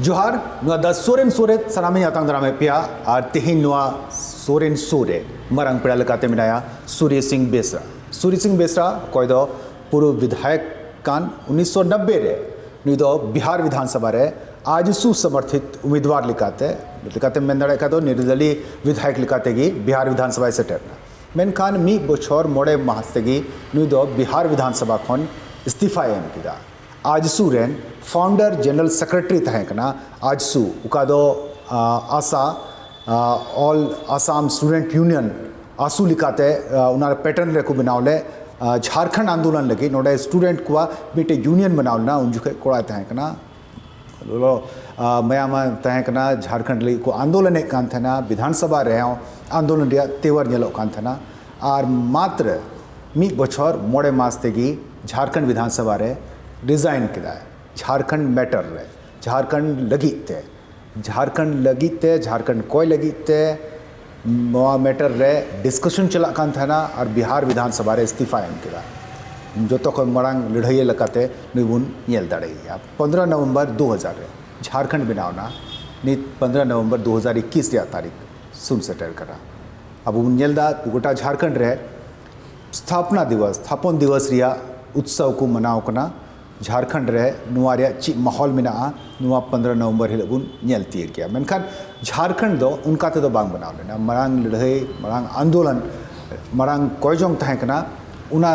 जोहार द सोरेन सोरे सनामी आतंग दरामे पिया और तेहिन नुआ सोरेन सोरे मरंग पेड़ा लकाते मिनाया सूर्य सिंह बेसरा कोई दो पूर्व विधायक कान 1990 रे नुई दो बिहार विधानसभा रे आज सुसमर्थित उम्मीदवार लिकाते मेंदड़े का दो निर्दलीय विधायक लिकाते गी बिहार विधानसभा सेटर मेनखान मी बछर मोड़े माहतेगी नुई दो बिहार विधानसभा खन इस्तीफा एम किदा आजसू रेन फाउंडर जनरल सेक्रेटरी तहकना आजसू उका दो आसा all Assam student union AASU लिकाते उनार पैटर्न रे को बनावले झारखंड आंदोलन लगी नोडे स्टूडेंट को बेटे यूनियन बनावलना उन जुके कोड़ा तहकना लो मयामा तहकना झारखंड लगी को आंदोलन एक कान थना विधानसभा रहे आंदोलन रिया तेवर नेलो कान थना और मात्र मी बछर मोड़े मास तेगी झारखंड विधानसभा रे डिज़ाइन किया झारखंड मैटर रे झारखंड लगीते झारखंड कोई लगीते मैटर रे डिस्कशन चला कान थाना और बिहार विधानसभा रे इस्तीफा एम किया जो तो को मरांग लड़ाई लकाते निबुन येल दाड़ेया 15 नवंबर 2000 रे झारखंड बनावना नित 15 नवंबर 2021 रे तारीख सुन सेटर करा अब उन येलदा गोटा झारखंड रे स्थापन दिवस रिया उत्सव को मनाव कना झारखंड रे नुआ रे ची माहौल में 15 नवंबर हिलबुन नेल तीर गया मेनखान झारखंड दो उनका तो बांग बनाव लेना मरांग लड़ाई मरांग आंदोलन मरांग कोयजोंग तहकना उना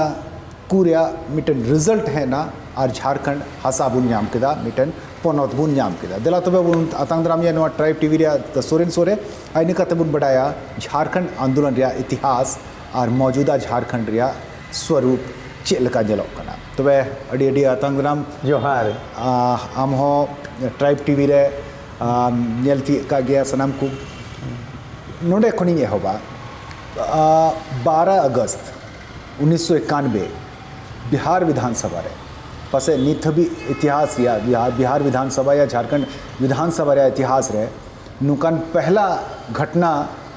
कुरिया मिटन रिजल्ट है ना और झारखंड हासाबुन नाम किदा मिटन पोनोत बुन नाम किदा दिला तबे बुन आतंगराम या नुआ ट्राइब टीवी रे सोरेन सोरे आइने का तबुन बढ़ाया झारखंड आंदोलन रे इतिहास और मौजूदा झारखंड रे स्वरूप चेलका जलोक कना तबे अडी आतंगराम जोहार आम हो ट्राइब टीवी रे नेलती का गया सनाम को नोडे खनी एहोबा 12 अगस्त 1991 बिहार विधानसभा रे पसे निथबी इतिहास या बिहार विधानसभा या झारखंड विधानसभा रे इतिहास रे नुकान पहला घटना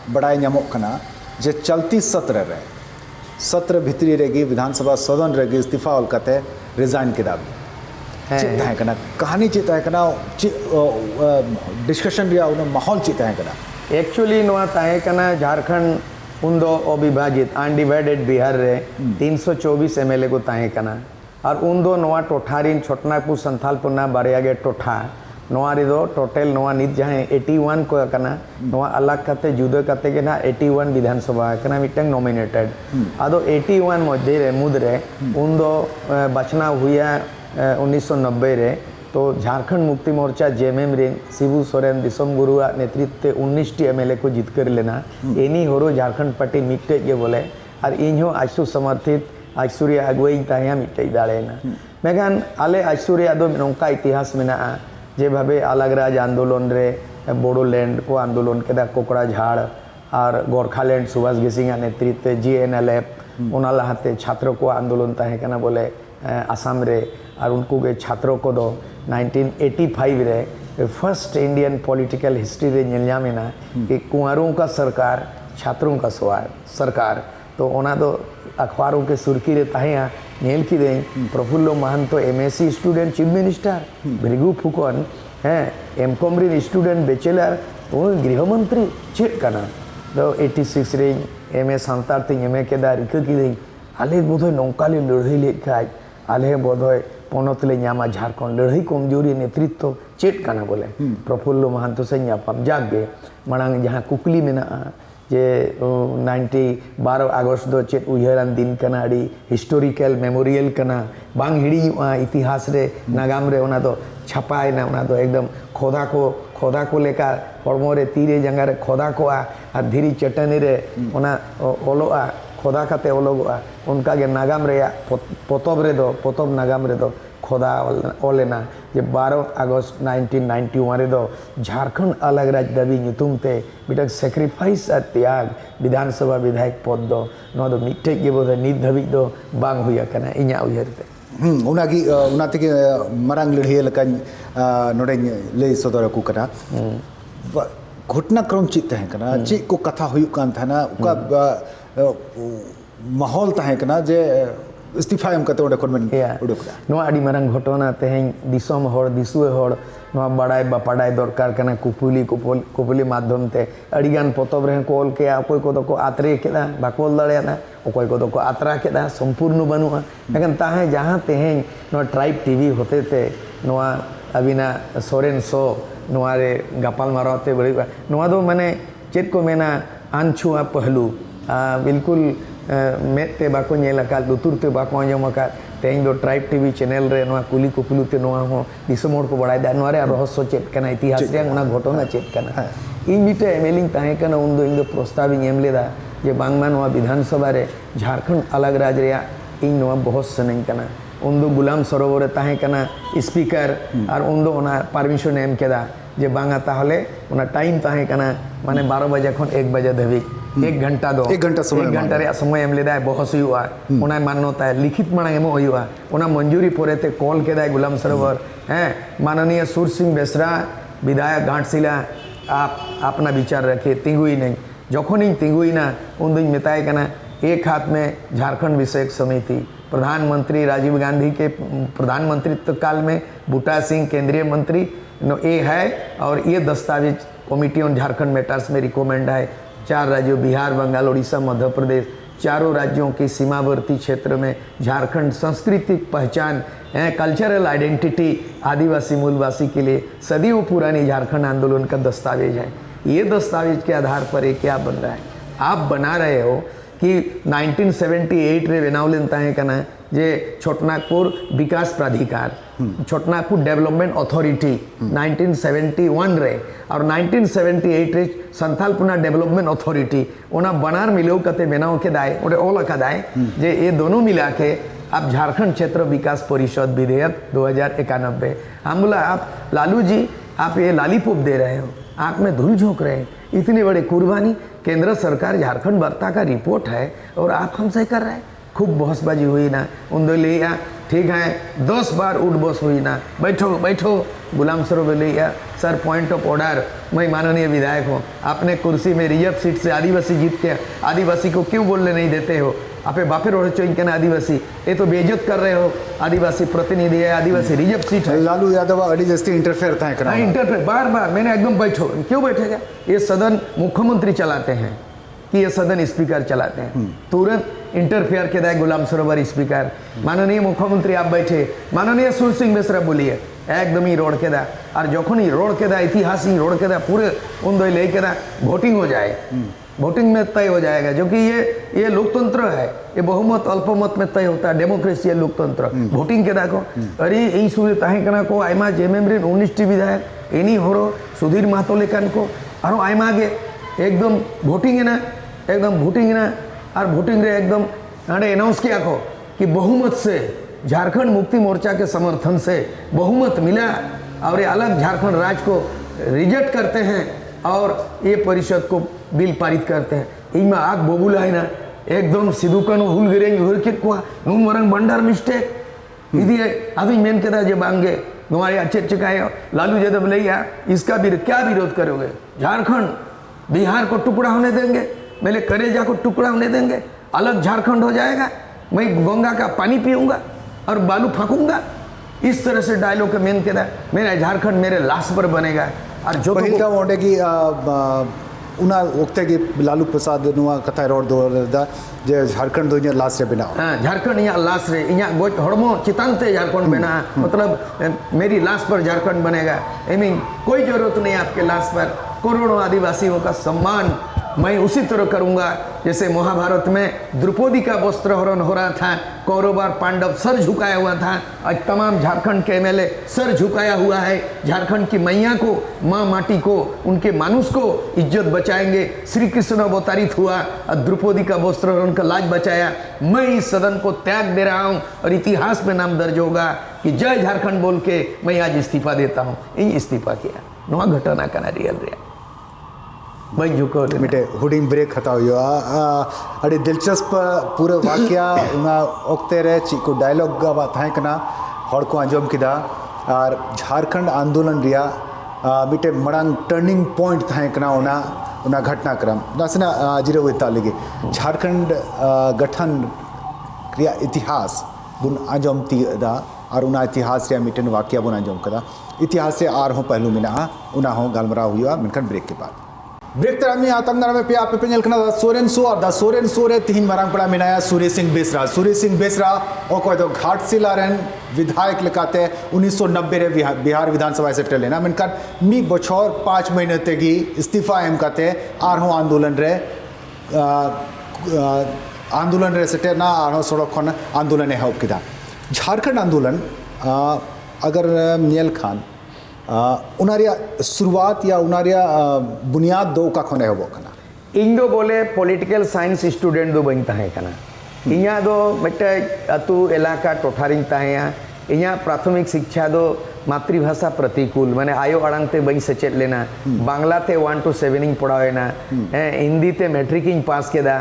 बड़ाई नामोक कना जे चलती सत्र भितरी रहेगी विधानसभा सदन रहेगी इस्तीफा ऑल कते रिजाइन किताब चित है कना कहानी चित है कना डिस्कशन रिया उन माहौल चित है कना एक्चुअली नोआ ताहे कना झारखंड उन दो अविभाजित अनडिवाइडेड बिहार रे 324 एमएलए को ताहे कना और उन दो नोआ टोठारिन छोटनापुर संथालपुरना बारेयागे टोठा नोआ रे दो टोटल नोआ नित जहां 81 को कना नोआ अलग कते जुदो कते के ना 81 विधानसभा कना मिटंग नॉमिनेटेड आदो 81 मध्य रे मुद्रे उन दो बचना हुआ 1990 रे तो झारखंड मुक्ति मोर्चा जेएमएम रे शिबू सोरेन दिसम गुरु नेतृत्व 19 टी एमएलए को जीत कर लेना एनी होरो झारखंड पार्टी मिटते के बोले और इन हो आसु समर्थित आसुरी अगुई ताया मिटते दाड़ेना मेगान आले आसुरी आदो नौका इतिहास मेना जे भावे अलग राज आंदोलन रे बोडोलैंड को आंदोलन केदा कोकड़ा झाड़ और गोरखालैंड सुभाष गेसिंग नेतृत्व जीएनएलएफ उना लहाते छात्रों को आंदोलन ताहे कना बोले आसाम रे और उनको के छात्रों को दो 1985 रे फर्स्ट इंडियन पॉलिटिकल हिस्ट्री रे नेलयामेना कि कुंवारों का सरकार छात्रों का सरकार तो ओना दो अखबारों के सुर्खी रे ताहे नेल की दें Prafulla Mahanta MSc student chief minister Bhrigu Phukan हैं एमकॉम रे स्टूडेंट बैचलर तो गृहमंत्री चेक कना तो 86 रे एमए सांतार थिंग एमए के दार की दें आले बोधय नौकाले लड़ाई लेखाय आले बोधय पोनतले न्यामा झारखंड लड़ाई कमजोरी नेतृत्व चेक कना बोले प्रफुल्ल महंतो से न्यापम जागे मणांग जहां कुकली मेना जे 12 अगस्त दो चेत उयहरान दिन कना अड़ी हिस्टोरिकल मेमोरियल कना बांग हिड़ी इतिहास रे नागाम रे ओना दो छपाए ना ओना दो एकदम खोदा को लेकर हड़मो रे तीरे जंगा रे खोदा को आ धीरी चटनी रे ओना ओलोआ खोदा काते ओलोगआ उनका के नागाम रे पोतब नागाम रे दो खोदा ओलेना जे 12 अगस्त 1991 रे दो झारखंड अलग राज दाबी नितुम ते बिटक सैक्रिफाइस और त्याग विधानसभा विधायक पद दो नो दो मिटे के बोध नित धबी दो बांग हुया कना इኛ उयरते उनागी उनाते के मरांग लड़ाई लका नोडे ले सदर को कना घटनाक्रम चित है कना चे को कथा हुयु कान थाना उका माहौल तहे कना जे इस्तीफा एम कते ओडे कोन मन उडुकदा नो आडी मरंग घटना तेहें दिसम हर दिसुए हर नवा बड़ाई बापड़ाई दरकार कना कुपुली माध्यम ते अड़ीगान पोतब रहे को ऑल के अकोय को दो को आतरे केदा बाकोल दड़ेना अकोय को दो को आतरा केदा संपूर्ण बनुआ लेकिन ताहे जहाँ तेहें नवा ट्राइब टीवी होते थे नवा अबिना सोरेन शो नवा रे गपाल मारते बड़ी नवा दो मैंने चेत को मेना आनछुआ पहलू बिल्कुल मेते बाको नेलका लुतुरते बाको अंजमका तेज दो ट्राइब टीवी चैनल रे नवा कुली कुपलुते नवा हो दिसम हर को बड़ाई दा नवा रे रहस्य चेत कना इतिहास रे उना घटना चेत कना इन मिटे एमएलए ताहे कना उन दो इन दो प्रस्ताव एम लेदा जे बांगमा नवा विधानसभा रे झारखंड अलग राज रे इन नवा बहुत सनन कना उन दो गुलाम सरोवर ताहे कना स्पीकर और उन दो ओना परमिशन एम केदा जे बांगा ताहले उना टाइम ताहे कना माने 12 बजे खन 1 बजे धबी 1 घंटा दो 1 घंटा समय 1 घंटा रे समय एम लेदा बहस हुआ उना मान्यता है लिखित मांग एम हुआ उना मंजूरी पोरे ते कॉल केदा गुलाम सरोवर हैं माननीय सूर सिंह बेसरा विधायक घाटशिला आप अपना विचार रखे तिंगुई नहीं जखन इन तिंगुई ना उन दिन मेताए कना एक हाथ में झारखंड विषयक समिति प्रधानमंत्री राजीव गांधी के प्रधानमंत्रित्व काल में बूटा सिंह केंद्रीय मंत्री ये है और ये दस्तावेज कमेटी ऑन झारखंड मैटर्स में रिकमेंड है 4 राज्यों बिहार बंगाल उड़ीसा मध्य प्रदेश चारों राज्यों के सीमावर्ती क्षेत्र में झारखंड सांस्कृतिक पहचान कल्चरल आइडेंटिटी आदिवासी मूलवासी के लिए सदियों पुरानी झारखंड आंदोलन का दस्तावेज है। ये दस्तावेज के आधार पर ये क्या बन रहा है आप बना रहे हो कि 1978 रे बनावलन ताहे कना जे छोटनागपुर विकास प्राधिकार छोटनागपुर डेवलपमेंट अथॉरिटी 1971 रे और 1978 रे संथालपुना डेवलपमेंट अथॉरिटी ओना बनार मिलो कते बनाव के दाए ओडे ओला का दाए जे ये दोनों मिला के अब झारखंड क्षेत्र विकास परिषद विधेयक 2091 हम बोला आप लालू जी आप ये लालीपोप दे रहे हो आँख में धूल झोंक रहे हैं इतनी बड़ी कुर्बानी केंद्र सरकार झारखंड वार्ता का रिपोर्ट है और आप हमसे कर रहे हैं खूब बहसबाजी हुई ना उन दो लिया ठीक है 10 बार उठ बस हुई ना बैठो बैठो गुलाम सरोवर लिया सर पॉइंट ऑफ ऑर्डर मैं माननीय विधायक हूँ आपने कुर्सी में रिजर्व सीट से आदिवासी जीत के आदिवासी को क्यों बोलने नहीं देते हो आपे बापे रोड चोइन के ना आदिवासी ये तो बेइज्जत कर रहे हो आदिवासी प्रतिनिधि है आदिवासी रिजर्व सीट है लालू यादव अड़ी जैसे इंटरफेयर था करा इंटरफेयर बार बार मैंने एकदम बैठो क्यों बैठेगा ये सदन मुख्यमंत्री चलाते हैं कि ये सदन स्पीकर चलाते हैं तुरंत इंटरफेयर के दाए गुलाम सरोवर स्पीकर माननीय मुख्यमंत्री आप बैठे माननीय सूर सिंह बेसरा बोलिए एकदम ही रोड के दा और जखन ही रोड के दा इतिहास ही रोड के दा पूरे उन दो ले के दा वोटिंग हो जाए वोटिंग में तय हो जाएगा जो कि ये लोकतंत्र है ये बहुमत अल्पमत में तय होता है डेमोक्रेसी है लोकतंत्र वोटिंग के दाको अरे यही सुविधा ताहे कना को आयमा जेएमएम रे 19 टी विधायक एनी होरो सुधीर महतो लेकन को और आयमा आगे एकदम वोटिंग है ना एकदम वोटिंग है ना और वोटिंग रे एकदम अरे अनाउंस किया को कि बहुमत से झारखंड मुक्ति मोर्चा के समर्थन से बहुमत मिला और ये अलग झारखंड राज्य को रिजेक्ट करते हैं और ये परिषद को बिल पारित करते हैं इनमें आग बोबुला है ना एकदम सिद्धूकन हुल गिरेंगे हुल के को नून वरंग बंडर मिस्टेक इदी अभी मेन के जो बांगे हमारे अच्छे अच्छे का लालू यादव लिया इसका भी क्या विरोध करोगे झारखंड बिहार को टुकड़ा होने देंगे मेरे करेजा को टुकड़ा होने देंगे अलग झारखंड हो जाएगा मैं गंगा का पानी पीऊंगा और बालू फांकूंगा इस तरह से डायलॉग मेन के मेरा झारखंड मेरे लाश पर बनेगा और जो पहिल मोटे की उना वक्ते की लालू प्रसाद नुआ कथा रोड दो जे झारखंड दो इया लाश रे बना हां झारखंड इया लाश रे इया गोट हड़मो चितांते झारखंड बना मतलब मेरी लाश पर झारखंड बनेगा आई मीन कोई जरूरत नहीं आपके लाश पर करोड़ों आदिवासियों का सम्मान मैं उसी तरह करूंगा जैसे महाभारत में द्रौपदी का वस्त्र हरण हो रहा था कौरव और पांडव सर झुकाया हुआ था आज तमाम झारखंड के एमएलए सर झुकाया हुआ है झारखंड की मैया को माँ माटी को उनके मानुष को इज्जत बचाएंगे श्री कृष्ण अवतारित हुआ और द्रौपदी का वस्त्र हरण का लाज बचाया मैं इस सदन को त्याग दे रहा हूँ और इतिहास में नाम दर्ज होगा कि जय झारखंड बोल के मैं आज इस्तीफा देता हूँ ये इस्तीफा किया नवा घटना का रियल रियल मैं झुको मिटे हुडिंग ब्रेक हता हुयो अड़ी दिलचस्प पूरे वाक्या उना ओक्ते रे चिको डायलॉग गा थाए कना हड़ को आंजम किदा और झारखंड आंदोलन रिया मिटे मड़ांग टर्निंग पॉइंट थाए कना उना घटनाक्रम नासना जिरो वेता लगे झारखंड गठन रिया इतिहास बुन आंजम ती दा और उना इतिहास रे मिटन वाक्य बना जम कदा इतिहास से आर हो पहलू मेना उना हो गालमरा हुआ मिनकन ब्रेक के बाद ब्रेक तरमी आतंक में पे आप पे कना सोरेन सो और द सोरेन सो रे तीन मारंग पड़ा मिनाया सूर्य सिंह बेसरा और कोई तो घाटशिला रेन विधायक लेकाते 1990 रे बिहार विधानसभा से टेलेना मिनकन मी बछौर 5 महीने तेगी इस्तीफा एम काते आर हो आंदोलन रे सेटे ना आर हो सड़क खन आंदोलन एहब किदा झारखंड आंदोलन अगर नियल खान उनारिया शुरुआत या उनारिया बुनियाद दो का खने हो कना इन दो बोले पॉलिटिकल साइंस स्टूडेंट दो बइन ताहे कना इया दो मेटे अतु इलाका टोठारिन ताहेया इया प्राथमिक शिक्षा दो मातृभाषा प्रतिकूल माने आयो अड़ांगते बइन सचेत लेना बांग्ला ते 1 to 7 पढ़ावेना हिंदी ते मैट्रिकिंग पास केदा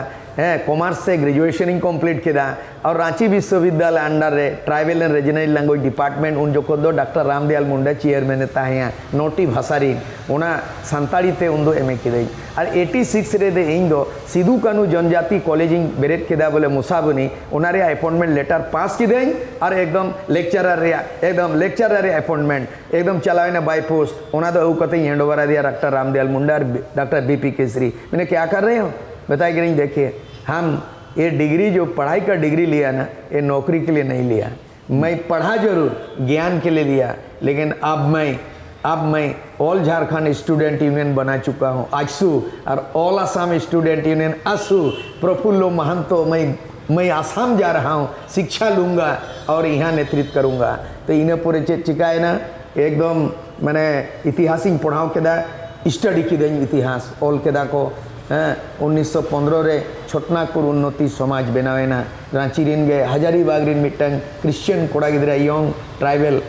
कॉमर्स से ग्रेजुएशन कंप्लीट किया और रांची विश्वविद्यालय अंडर रे tribal and regional language department उन जो दो doctor Ramdayal Munda chairman ताहें naughty भाषारी उना संताड़ी ते उन दो एम ए किदे और 86 रे दे इन दो सिदू कानू जनजाति कॉलेजिंग बेरेट किदा बोले मुसाबनी उनारे अपॉइंटमेंट लेटर पास किदे और एकदम लेक्चरर अपॉइंटमेंट एकदम चलावे ना बाय पोस्ट उना दो कते हैंड ओवर दिया डॉक्टर रामदयाल मुंडा और डॉक्टर बीपी केसरी मैंने क्या कर रहे हो बताइए कि नहीं देखिए हम ये डिग्री जो पढ़ाई का डिग्री लिया ना ये नौकरी के लिए नहीं लिया मैं पढ़ा जरूर ज्ञान के लिए लिया लेकिन अब मैं ऑल झारखंड स्टूडेंट यूनियन बना चुका हूँ आजसू और ऑल असम स्टूडेंट यूनियन असू प्रफुल्लो महंतो मैं आसाम जा रहा हूँ शिक्षा लूँगा और यहाँ नेतृत्व करूँगा तो इन्हें पूरे चिकाए ना एकदम मैंने इतिहास पढ़ाओ केदा स्टडी की दें इतिहास ऑल केदा को 1915 रे छोटनागपुर उन्नति समाज बनावेना रांची रिन गए हजारीबाग रिन मिटंग क्रिश्चियन कोड़ा गिद्रा यंग ट्राइबल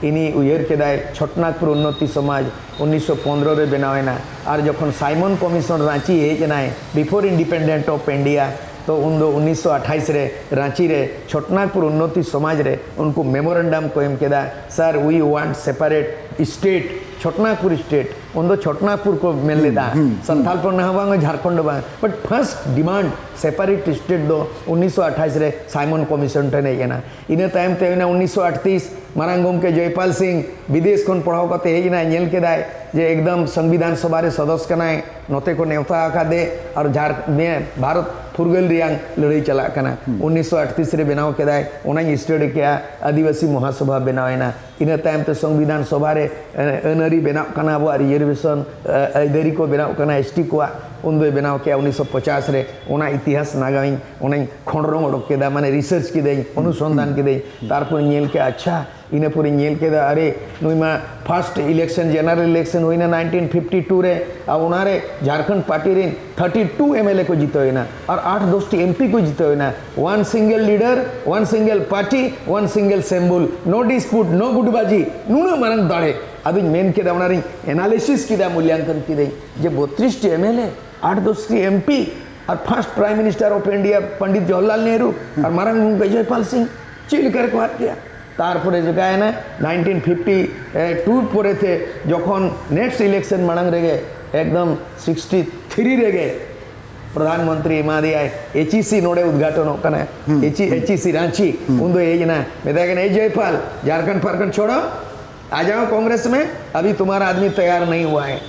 इनी उयर के दाय छोटनागपुर उन्नति समाज 1915 रे बनावेना और जखन साइमन कमिशन रांची हेजना बिफोर इंडिपेंडेंट ऑफ इंडिया तो उन 1928 रे रांची रे छोटनागपुर उन्नति समाज रे उनको मेमोरेंडम को एम केदा sir we want separate state Chotanagpur state उन दो छोटनागपुर को मिल लेता संथालपुर ना बांग झारखंड बांग but first demand separate state दो 1928 रे साइमन कमिशन टेने येना इने टाइम ते 1938 मारांगोम के जयपाल सिंह विदेश कोन पढ़ाओ कते हेजना नेल के दाय जे एकदम संविधान सभा रे सदस्य कनाय नोते को नेवता आका दे और भारत फुरगल रियांग लड़ाई चला कना 1938 रे बनाव के दाय ओना स्टेट के आदिवासी महासभा बनावेना इन टाइम ते संविधान सभा रे अनरी बनाव कना अब रिजर्वेशन ऐदरी को बनाव कना एसटी को उन दो बनाव के 1950 रे ओना इतिहास नागाई ओना खंडरंग ओडक के दा माने रिसर्च की दे अनुसंधान की दे तारपुर नेल के अच्छा इने पूरी नेल के दा अरे नुइमा फर्स्ट इलेक्शन जनरल इलेक्शन होइना 1952 रे आ उनारे झारखंड पार्टी रे 32 एमएलए को जीतो होइना और 8-10 एमपी को जीतो होइना one single leader one single party one single symbol no dispute no गुटबाजी नुना मारंग दाड़े अभी मेन के दा उनारी एनालिसिस की दा मूल्यांकन की दे जे 32 एमएलए 8-10 एमपी और first prime minister of India Pandit Jawaharlal Nehru और मारंग जयपाल सिंह चिल कर बात किया तारपरे जो है ना 1952 परे थे जखन नेक्स्ट इलेक्शन मांग रहे एकदम 63 रह गए प्रधानमंत्री एमा दिया एचईसी नोड़े उद्घाटन होना एचईसी रांची उन दो एजना बताया जयपाल झारखंड फारखंड छोड़ो आ जाओ कांग्रेस में अभी तुम्हारा आदमी तैयार नहीं हुआ है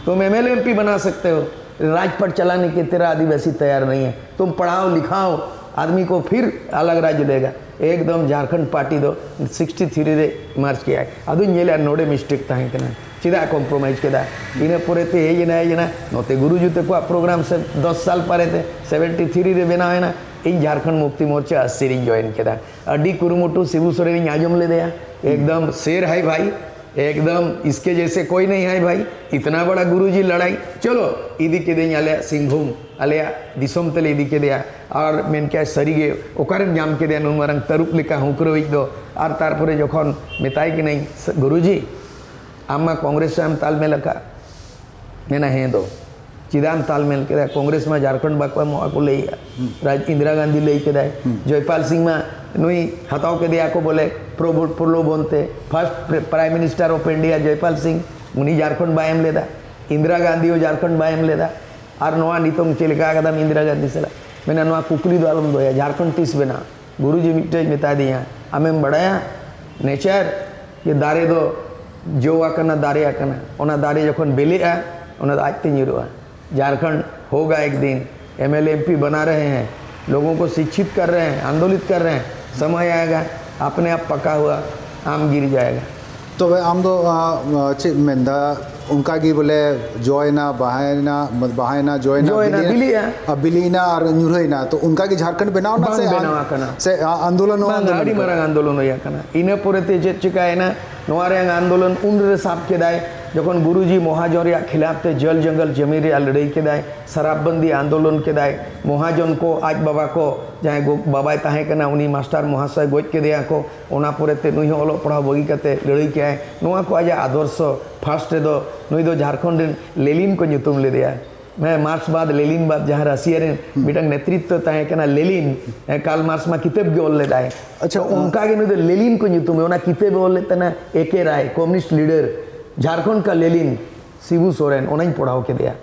तुम एमएलए एमपी बना सकते हो राजपट चलाने के तेरा आदिवासी तैयार नहीं है तुम पढ़ाओ लिखाओ आदमी को फिर अलग राज्य देगा एकदम झारखंड पार्टी दो 63 रे मार्च किया है अदु नेले नोड़े मिस्टेक ताहे कना चिदा कॉम्प्रोमाइज केदा इने पूरे ते ये नोते गुरुजी ते को प्रोग्राम से 10 साल परे थे 73 रे बेना है ना इन झारखंड मुक्ति मोर्चा 80 रे जॉइन केदा अडी कुरुमुटु शिबू सोरेन आजम ले दिया एकदम शेर है भाई एकदम इसके जैसे कोई नहीं है भाई इतना बड़ा गुरुजी लड़ाई चलो इदी के दे आलिया सिंहभूम आलिया दिसोम तले इदी के दिया और मेन क्या सरीगे ओकारे जाम के दिया नुन मारंग तरुप लेका हुकरो दो और तारपरे जखन मेताई कि नहीं गुरुजी आमा कांग्रेस आम तालमेल का मेना हे दो चिदाम तालमेल के कांग्रेस में झारखंड बाकवा मोआ को ले इंदिरा गांधी ले के जयपाल सिंह में नुई हताओ के दिया को बोले प्रलोभन थे first prime minister of India Jaipal Singh उन्हीं झारखंड बायम लेदा इंदिरा गांधी हो झारखंड बायम लेदा और नवा नितोंग चिलका कदम इंदिरा गांधी से मैंने नवा कुकली दो आलम दोया झारखंड तीस बेना गुरुजी मिट्टे मेता दिया आमें बढ़ाया नेचर ये दारे दो जो आकना दारे आकना ओना दारे जखन बेलेगा ओना आजते न्यूरुआ। झारखंड होगा एक दिन, एमएलए एमपी बना रहे हैं, लोगों को शिक्षित कर रहे हैं, आंदोलित कर रहे हैं, समय आएगा अपने आप पका हुआ आम गिर जाएगा। तो वे आम दो मेंदा उनका की बोले जोयना बहायना जोयना बिलीना और न्यूरना तो उनका की झारखंड बनाओ ना से आंदोलन आड़ी मारंग आंदोलन होया कना इना पोरेते जे चिकायना नोआरे आंदोलन उन रे साब केदाय जखन गुरुजी महाजन रे खिलाफ ते जल जंगल जमीन रे लड़ाई केदाय शराबबंदी आंदोलन केदाय महाजन को आज बाबा को जहाँ बाबाय ताहे कना उनी मास्टर महाशय गोज के दिया को ओना पोरेते नुई ओलो पढ़ा बगी कते लड़ाई के आए नोआ को आज आदर्श फार्स्ट दो नुई दो झारखंड लेलिन को ᱧᱩᱛᱩᱢ लेदिया मैं मार्क्स बाद लेलिन बाद जहाँ रशिया रे मिटंग नेतृत्व ताहे कना लेलिन काल मार्क्स मा किताब के ओल लेदाय। अच्छा उनका के नुई दो लेलिन को ᱧᱩᱛᱩᱢ ओना किताब ओल लेतना एके राय कम्युनिस्ट लीडर झारखंड का लेलिन शिबू सोरेन ओनाई पढ़ाओ के दिया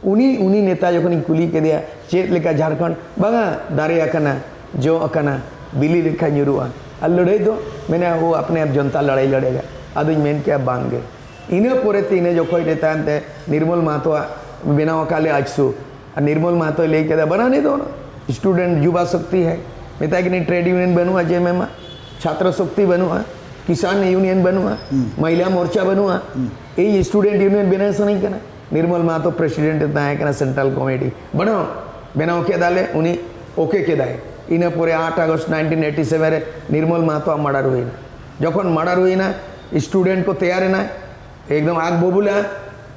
उनी नेता जखन कुली के दिया चेत लेका झारखंड बागा दारे आकना जो आकना बिली लेखा ᱧᱩᱨᱩᱜᱼᱟ और लड़ाई दो मैंने वो अपने आप जनता लड़ाई लड़ेगा अद मेन क्या बांगे इना पोरेते इने जखन नेता निर्मल महतो बनाव काले आजसु और निर्मल महतो लेके बनाने दो ना स्टूडेंट युवा शक्ति है मेता कि नहीं ट्रेड यूनियन बनूआ जे में छात्र शक्ति बनूआ किसान यूनियन बनूआ महिला मोर्चा बनूआ ये स्टूडेंट यूनियन बना से नहीं करना निर्मल महतो प्रेसिडेंट ताहे कना सेंट्रल कमिटी बनाओ बनाओ के दाले उनी ओके के दाए इना पोरे 8 अगस्त 1987 रे निर्मल महतो मर्डर हुईना जखन मर्डर हुईना स्टूडेंट को तैयार है ना एकदम आग बबूला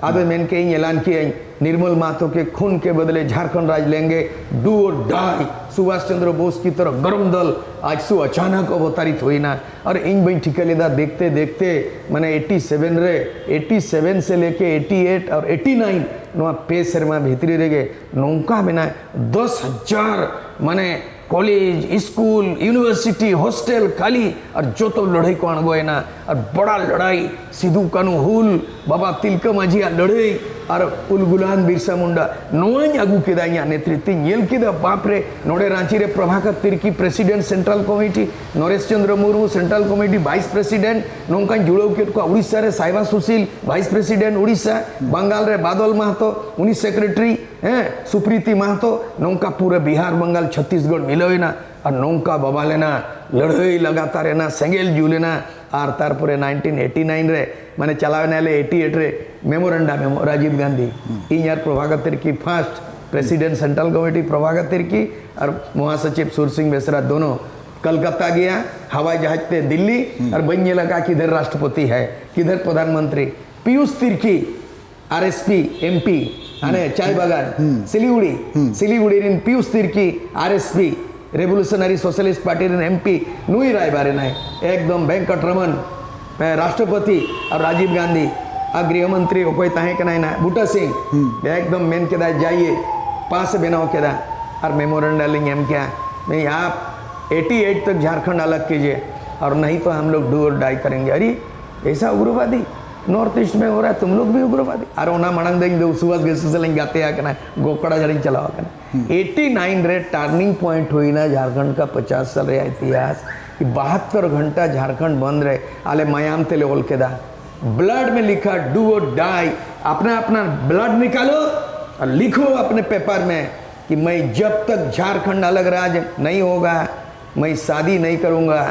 अब मैंने के ऐलान किया निर्मल महतो के खून के बदले झारखंड राज लेंगे डू और डाई सुभाष चंद्र बोस की तरह गरम दल आज सु अचानक अवतारित हुई ना और इन बी ठिका लेदा देखते देखते मैंने 87 से लेके 88 और 89 नोआ पे शर्मा भीतरी रेगे नौका में 10,000 माने कॉलेज स्कूल यूनिवर्सिटी हॉस्टल खाली और जो तो लड़ाई को अणगोए ना और बड़ा लड़ाई सिद्धू कानू हुल बाबा तिलका माझिया लड़ाई और उलगुलान बिरसा मुंडा नोआई आगू केदा नेतृत्व येल केदा बाप रे नोडे रांची रे Prabhakar Tirkey president central committee Naresh Chandra Murmu central committee vice president नौका जुड़ो के उड़ीसा रे साइबा सुशील वाइस प्रेसिडेंट उड़ीसा बंगाल रे बादल महतो उनी सेक्रेटरी सुप्रीति महतो नौका पूरे बिहार बंगाल छत्तीसगढ़ मिलोना और नौका बाबा लेना लड़ाई लगातार है ना सेंगेल जुलेना और तारपुरे 1989 रे माने चलावे 88 रे मेमोरेंडा में राजीव गांधी इन यार Prabhakar Tirkey first president central committee Prabhakar Tirkey और महासचिव सुर सिंह बेसरा दोनों कलकत्ता गया हवाई जहाज पे दिल्ली और बन लगा किधर राष्ट्रपति है किधर प्रधानमंत्री पीयूष तिर्की आरएसपी एमपी अने चाय बागान Siliguri Piyush Tirkey RSP revolutionary socialist party MP नुई राय बारे ना एकदम वेंकट रमन राष्ट्रपति और राजीव गांधी और गृह मंत्री कोई ताहे के ना बूटा सिंह एकदम मेन के जाइए पास बनाओ के और मेमोरेंडा लिंग एम क्या नहीं आप 88 तक झारखंड अलग कीजिए और नहीं तो हम लोग डू और डाई करेंगे। अरे ऐसा उग्रवादी नॉर्थ ईस्ट में हो रहा है तुम लोग भी उग्रवादी और ओना मणंग देंगे सुभाष गेस गाते आकना गोकड़ा जड़ी चलाओ करना 89 रे टर्निंग पॉइंट हुई ना झारखंड का 50 साल रे इतिहास कि 72 घंटा झारखंड बंद रहे आले मायाम तेले ओल के दा ब्लड में लिखा डू और डाई अपना अपना ब्लड निकालो और लिखो अपने पेपर में कि मैं जब तक झारखंड अलग राज्य नहीं होगा मैं शादी नहीं करूँगा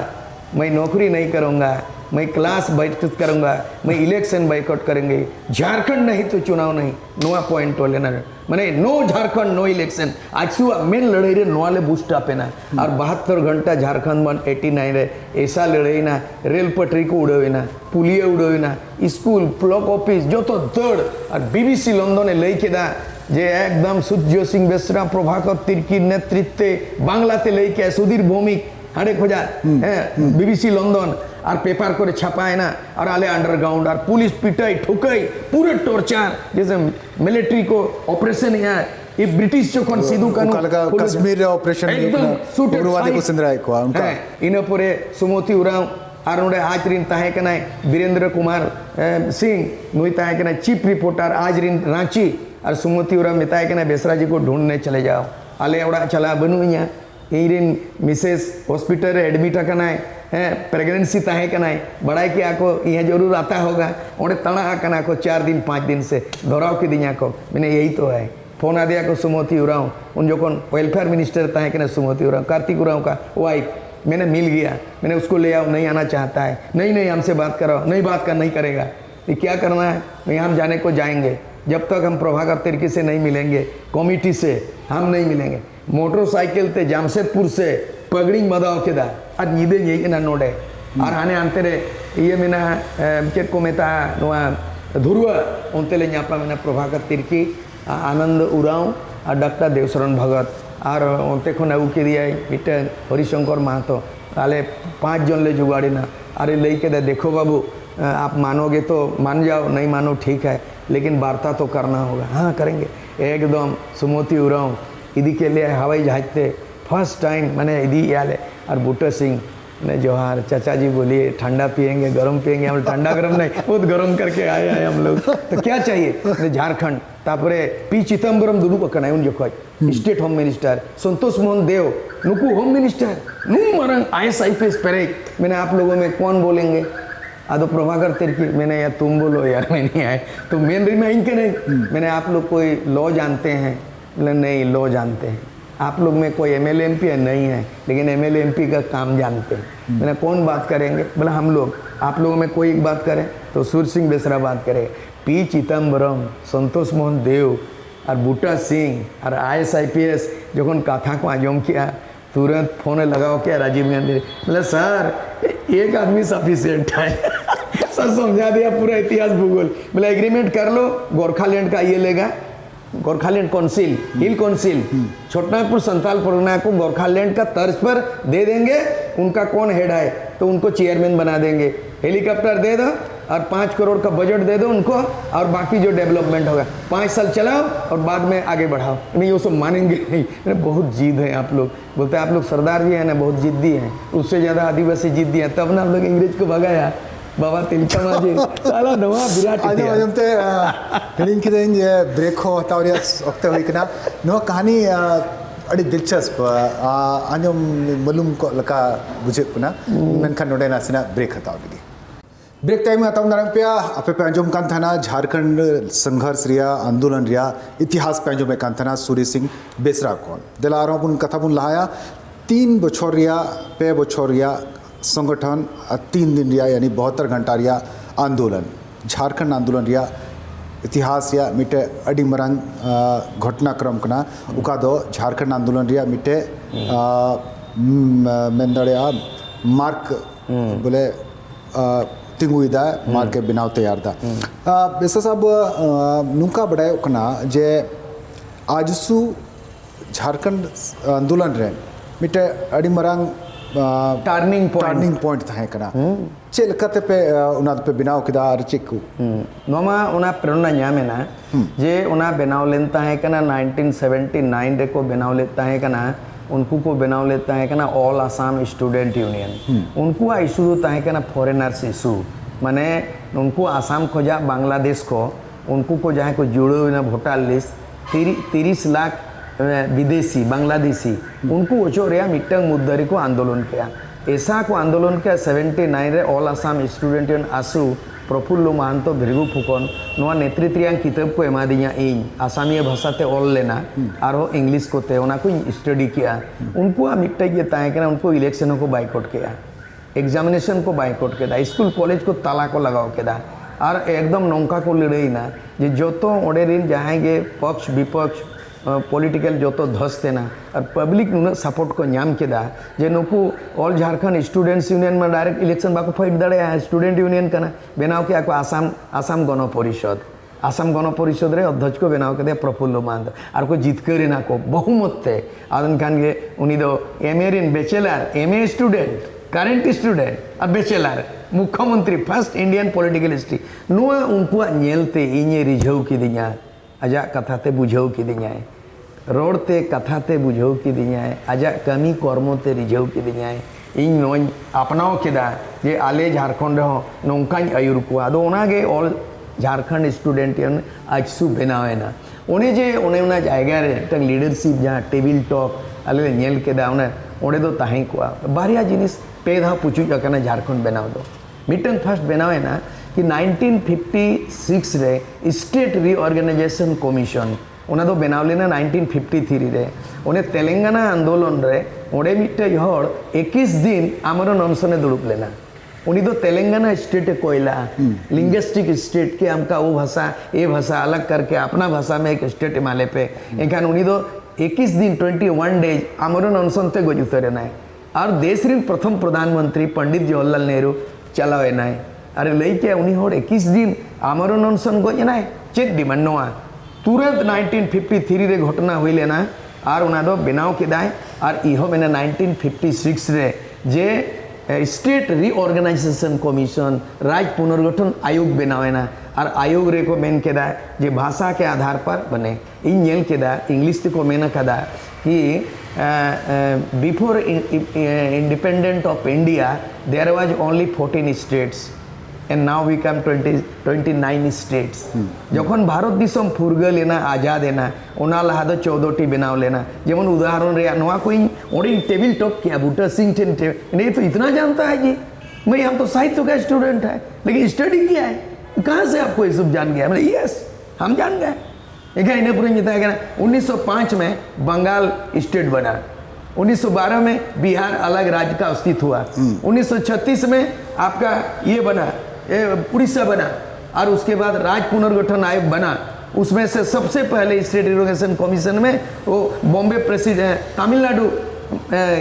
मैं नौकरी नहीं करूँगा मैं क्लास बैठक करूँगा मैं इलेक्शन बाइकआउट करेंगे झारखंड नहीं तो चुनाव नहीं नोआ पॉइंट हो लेना मैंने नो झारखंड नो इलेक्शन आज सुबह मेन लड़ाई रे नोआले बूस्टा पेना और 72 घंटा झारखंड बन 89 रे ऐसा लड़ाई ना रेल पटरी को उड़ेना पुलिया उड़ेना स्कूल ब्लॉक ऑफिस जो तो दौड़ और बीबीसी लंदन ने ले के दा जे एकदम सूर्य सिंह बेसरा प्रभाकर तिर्की नेतृत्व बांग्लाते लेके सुधीर भौमिक हाड़े खोजा बीबीसी लंदन और पेपर को छापाए ना और आले अंडरग्राउंड और पुलिस पिटाई ठुकाई पूरे टॉर्चर जैसे मिलिट्री को ऑपरेशन यहाँ ये ब्रिटिश जो कौन सिद्धू कानू कश्मीर ऑपरेशन उग्रवादी को सिंधराय को उनका इन पूरे सुमोती उराव और नोडे आज रिन ताहे कना वीरेंद्र कुमार सिंह नुई ताहे कना चीफ रिपोर्टर आज रिन रांची और सुमोती उराव मिताए कना बेसरा जी को ढूंढने चले जाओ आले ओड़ा चला बनू यहाँ इन मिसेस हॉस्पिटल रे एडमिट कना प्रेगनेंसी ताहे कनाय बड़ाई के को ये जरूर आता होगा और तड़ा कना को 4 दिन 5 दिन से धराव के दिया को मैंने यही तो है फोन आ दिया को सुमति उराव उन जो कौन वेलफेयर मिनिस्टर ताहे कना सुमति उराव कार्तिक उराव का वाइफ मैंने मिल गया मैंने उसको ले आओ नहीं आना चाहता है नहीं हमसे बात करो नहीं बात कर नहीं करेगा ये क्या करना है नहीं हम जाने को जाएंगे जब तक हम प्रभाकर तिर्की से नहीं मिलेंगे कमेटी से हम नहीं मिलेंगे मोटरसाइकिल ते जामशेदपुर से पगड़ी मदाव के दा आज नीदे यही ना नोडे और आने आंते रे ये मेना चेक को मेता नोआ धुरुआ उनते ले न्यापा मेना प्रभाकर तिर्की आनंद उराव और डॉक्टर देवशरण भगत और उनते को नगु के दिया मिटे हरिशंकर महतो आले 5 जन ले जुगाड़ी ना अरे ले के दे देखो बाबू आप मानोगे तो मान जाओ नहीं मानो ठीक है लेकिन वार्ता तो करना होगा हाँ करेंगे एकदम सुमति उराव इदी के लिए हवाई जहाज थे फर्स्ट टाइम मैंने इदी याले और बूटा सिंह ने जोहार चाचा जी बोलिए ठंडा पियेंगे गरम पियेंगे हम ठंडा गरम नहीं बहुत गरम करके आए हैं हम लोग तो क्या चाहिए झारखंड तापरे पी चिदम्बरम दुनू पकड़ उन जो स्टेट होम मिनिस्टर संतोष मोहन देव नुकू होम मिनिस्टर नू मरंग IAS पेरे मैंने आप लोगों में कौन बोलेंगे आदो प्रभाकर तिर्की मैंने यार तुम बोलो यार मैं नहीं आए तो मेन रिमाइंड के नहीं मैंने आप लोग कोई लॉ जानते हैं बोले नहीं लॉ जानते हैं आप लोग में कोई MLA MP नहीं है लेकिन MLA MP का काम जानते हैं मैंने कौन बात करेंगे बोला हम लोग आप लोगों में कोई एक बात करें तो सूर्य सिंह बेसरा बात करे पी चिदम्बरम संतोष मोहन देव और बूटा सिंह और IAS जो कथा को आजम किया तुरंत फोन लगाओ क्या राजीव गांधी बोले सर एक आदमी सफिशिएंट है सर समझा दिया पूरा इतिहास भूगोल बोले एग्रीमेंट कर लो गोरखालैंड का ये लेगा गोरखालैंड काउंसिल हिल काउंसिल छोटनागपुर संथाल परगना को गोरखालैंड का तर्ज पर दे देंगे उनका कौन हेड है तो उनको चेयरमैन बना देंगे हेलीकॉप्टर दे दो और 5 करोड़ का बजट दे दो उनको और बाकी जो डेवलपमेंट होगा 5 साल चलाओ और बाद में आगे बढ़ाओ नहीं वो सब मानेंगे नहीं बहुत जिद है आप लोग बोलते हैं आप लोग सरदार जी हैं ना बहुत जिद्दी हैं उससे ज़्यादा आदिवासी जिद्दी हैं तब ना आप लोग अंग्रेज को भगाया बाबा तिलका जी साला नवा विराट आज आजमते हिलिंग के दिन ये ब्रेक हो तावरिया वक्त हुई कि ना नो कहानी अड़ी दिलचस्प आजम मालूम को लका बुझे पुना मेनखान नोडे नासिना ब्रेक हताव लगी ब्रेक टाइम हताव नरम पे आपे पे अंजुम कान थाना झारखंड संघर्ष रिया आंदोलन रिया इतिहास पे अंजुम कान थाना सूर्य सिंह बेसरा कौन दिलारों पुन कथा पुन लहाया 3 बछर रिया पे बछर रिया संगठन 3 दिन रिया यानी 72 घंटा रिया आंदोलन झारखंड आंदोलन रिया इतिहास या मिटे अड़ी मरंग घटनाक्रम कना उका दो झारखंड आंदोलन रिया मिटे मेंदड़िया मार्क बोले तिंगुइदा मार्क के बिनाव तैयार था बेसा साहब नुका बढ़ाए कना जे आजसु झारखंड आंदोलन रे मिटे अड़ी मरंग टर्निंग पॉइंट था कना चेल कते पे उना पे बिनाव किदा आर चेकु नोमा उना प्रेरणा न्यामेना जे उना बिनाव लेता है कना 1979 रे को बिनाव लेता है कना उनको को बिनाव लेता है कना ऑल आसाम स्टूडेंट यूनियन उनको इशू होता है कना फॉरेनर्स इशू माने उनको आसाम खोजा बांग्लादेश को उनको को जहाँ को जुड़े हुए ना वोटर लिस्ट 30 लाख विदेशी बांग्लादेशी उनको ओचो रे मिट्टंग मुद्दरी को आंदोलन किया ऐसा को आंदोलन किया 79 रे ऑल आसाम स्टूडेंट यूनियन आसू प्रफुल्ल महंतो भृगु फुकन नोआ नेतृत्व किताब को एमा दिया इन आसामीय भाषा ते ऑल लेना और इंग्लिश को ते उना को स्टडी किया उनको मिट्टे ये ताए कना उनको इलेक्शनों को बाइकआउट किया एग्जामिनेशन को बाइकआउट किया स्कूल कॉलेज को ताला को लगाओ किया और एकदम नौका को लड़ाई ना जे जो तो ओडे रिन जाएंगे पक्ष विपक्ष पॉलिटिकल जो तो धस देना और पब्लिक नुना सपोर्ट को नाम केदा जे नुकु ऑल झारखंड स्टूडेंट्स यूनियन में डायरेक्ट इलेक्शन बाको फाइट दड़े स्टूडेंट यूनियन कना बेनाव के आको आसाम गण परिषद रे अध्यक्ष को बेनाव के प्रफुल्ल महंतो और को जीत करे ना को बहुमत थे आदन खान के उनी दो एमए रिन bachelor MA student current student और बैचलर मुख्यमंत्री फर्स्ट इंडियन पॉलिटिकल हिस्ट्री नुआ उनको नेलते इने रिझाव की दिया आजा कथाते बुझाव की दिया रोडते कथाते बुझाव की दिया आजा कमी कर्मते रिझाव की दिया इन नोई अपनाव केदा जे आले झारखंड हो नौकाई आयुर को आदो ओनागे ऑल झारखंड स्टूडेंट आजसु बनावेना ओने जे ओने उना जायगा रे तक लीडरशिप जहाँ टेबिल टॉक आले नेल केदा ओने ओडे दो ताहें को बारिया जिनिस पे धा पुचु जकना झारखंड बनाव दो मिटन फर्स्ट बनावे ना कि 1956 रे स्टेट रीऑर्गेनाइजेशन कमीशन उना दो बनाव लेना 1953 रे उन्हें तेलंगाना आंदोलन रे ओडे मिट्टे हड़ 21 दिन आमरण अनशने दुड़ुब लेना उन्हीं तो तेलंगाना स्टेट कोयला लिंग्विस्टिक स्टेट के हमका वो भाषा ये भाषा अलग करके अपना भाषा में एक स्टेट माले पे एखान उन्हीं तो 21 दिन 21 डेज आमरण अनशन ते गजुते रहना है और देश रे प्रथम प्रधानमंत्री पंडित जवाहरलाल नेहरू चलावे ना है अरे लई के उन्हीं होड़ 21 दिन आमरण अनशन गजना है चेक डिमांड नोआ तुरंत 1953 रे घटना हुई लेना और उना दो बनाव केदा और इहो मैंने 1956 रे जे स्टेट रीऑर्गेनाइजेशन कमीशन राज्य पुनर्गठन आयोग बनावेना और आयोग रे को मेन केदा जे भाषा के आधार पर बने इन नेल केदा इंग्लिश को मेन कदा कि before independent of India there was only 14 states and now we come 29 states जखन भारत दिसम फुरगल लेना आजाद लेना ओना लहा दो 14 टी बनाव लेना जेमन उदाहरण रे नवा कोई ओडी टेबल टॉप किया बूटा सिंह टेन नहीं तो इतना जानता है जी मैं हम तो साहित्य का स्टूडेंट है लेकिन स्टडी किया है कहाँ से आपको ये सब जान गया मतलब यस हम जान गए एक इन्हें पूरे जितना है 1905 में बंगाल स्टेट बना 1912 में बिहार अलग राज्य का अस्तित्व हुआ 1936 में आपका ये बना उड़ीसा बना और उसके बाद राज्य पुनर्गठन आयोग बना उसमें से सबसे पहले स्टेट रीऑर्गेनाइजेशन कमीशन में वो बॉम्बे प्रेसिडेंट तमिलनाडु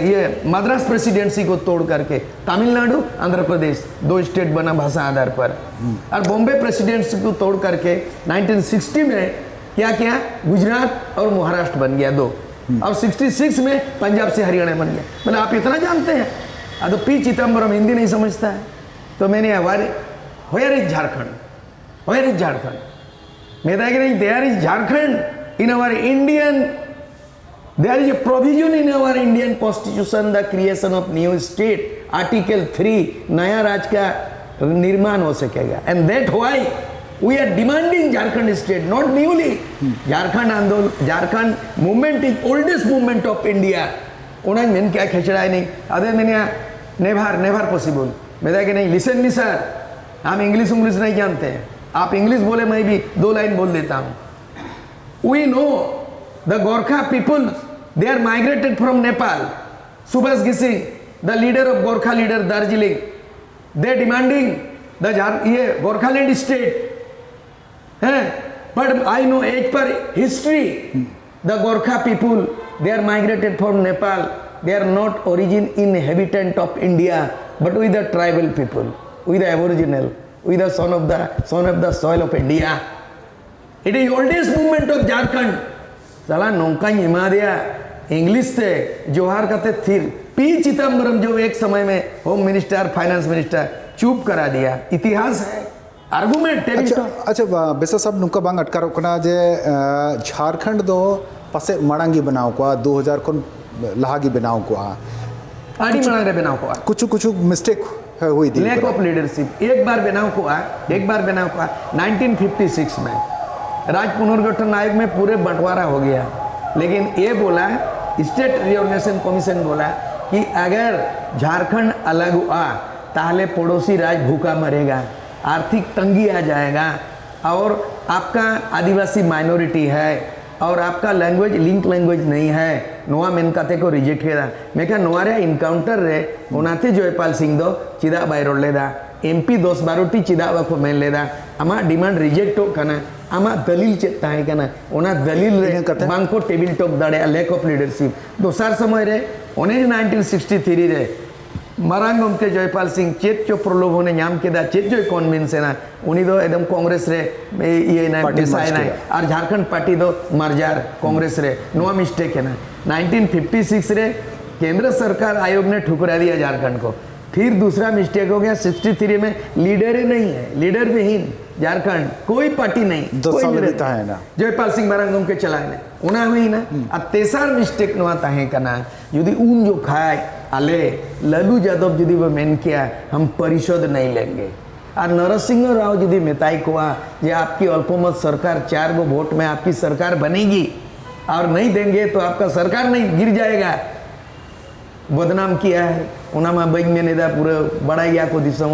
ये मद्रास प्रेसिडेंसी को तोड़ करके तमिलनाडु आंध्र प्रदेश 2 स्टेट बना भाषा आधार पर और बॉम्बे प्रेसिडेंसी को तोड़ करके 1960 में क्या किया गुजरात और महाराष्ट्र बन गया 2 और 66 में पंजाब से हरियाणा बन गया मतलब आप इतना जानते हैं तो पी चिदम्बरम हिंदी नहीं समझता है तो मैंने वेयर इज झारखंड मैं कि नहीं there is Jharkhand in our Indian there is a provision in our Indian constitution the creation of new state article 3 नया राज्य का निर्माण हो सकेगा and that why we are demanding Jharkhand state not newly Jharkhand आंदोलन Jharkhand movement is oldest movement of India उन्हें मैंने क्या खिंचड़ा है नहीं अरे मैंने नेभार पॉसिबल मैं कि नहीं लिसन मी सर हम इंग्लिश नहीं जानते हैं आप इंग्लिश बोले मैं भी 2 लाइन बोल देता हूँ we know the Gorkha people they are migrated from Nepal Subhash Ghising the leader of Gorkha leader Darjeeling they demanding the ये गोरखालैंड स्टेट है but I know as per history the Gorkha people they are migrated from Nepal they are not origin inhabitant of India but with the tribal people with the aboriginal with the son of the soil of India it is oldest movement of Jharkhand साला नौका हिमा दिया English से जोहार कहते थिर P Chidambaram जो एक समय में होम मिनिस्टर फाइनेंस मिनिस्टर चुप करा दिया इतिहास है आर्गुमेंट अच्छा बेसा सब नुका बांग अटकारो कना जे झारखंड दो पासे मड़ांगी बनाव को 2000 को लहागी बनाव को आड़ी मड़ांग रे बनाव को कुछ मिस्टेक हुई थी लैक ऑफ लीडरशिप एक बार बनाव को 1956 में राज्य पुनर्गठन आयोग में पूरे बंटवारा हो गया लेकिन ये बोला स्टेट रीऑर्गेनाइजेशन कमीशन बोला कि अगर झारखंड अलग हुआ ताहले पड़ोसी राज्य भूखा मरेगा आर्थिक तंगी आ जाएगा और आपका आदिवासी माइनॉरिटी है और आपका लैंग्वेज लिंक लैंग्वेज नहीं है नोआ मेन कते को रिजेक्ट किया मैं क्या नोआ रे इनकाउंटर रे ओनाते जयपाल सिंह दो चिदा बायरोड लेदा एमपी 10-12 चिदा को मेन लेदा आमा डिमांड रिजेक्ट हो कना आमा दलील चेता है कना ओना दलील रे बांको टेबल टॉप दाड़े लैक ऑफ लीडरशिप दोसार समय रे ओने 1963 रे मरांगम के जयपाल सिंह चेत जो प्रलोभने नाम केदा चेत जो कन्विंस है ना उन्हीं दो एकदम कांग्रेस रे ये ना डिसाइड ना और झारखंड पार्टी दो मर्जार कांग्रेस रे नो मिस्टेक है ना 1956 रे केंद्र सरकार आयोग ने ठुकरा दिया झारखंड को फिर दूसरा मिस्टेक हो गया 63 में लीडर ही नहीं है लीडर विहीन झारखंड कोई पार्टी नहीं दो साल बीता है ना जयपाल सिंह मरांगम के चलाए ने उना हुई ना अब तेसार मिस्टेक नवा ताहे कना यदि उन जो खाए आले लालू यादव यदि वो मेन किया हम परिषद नहीं लेंगे और नरसिंह राव यदि मेताई को जे आपकी अल्पमत सरकार 4 गो वोट में आपकी सरकार बनेगी और नहीं देंगे तो आपका सरकार नहीं गिर जाएगा बदनाम किया है उना मा बई में नेदा पूरा बड़ा गया को दिसम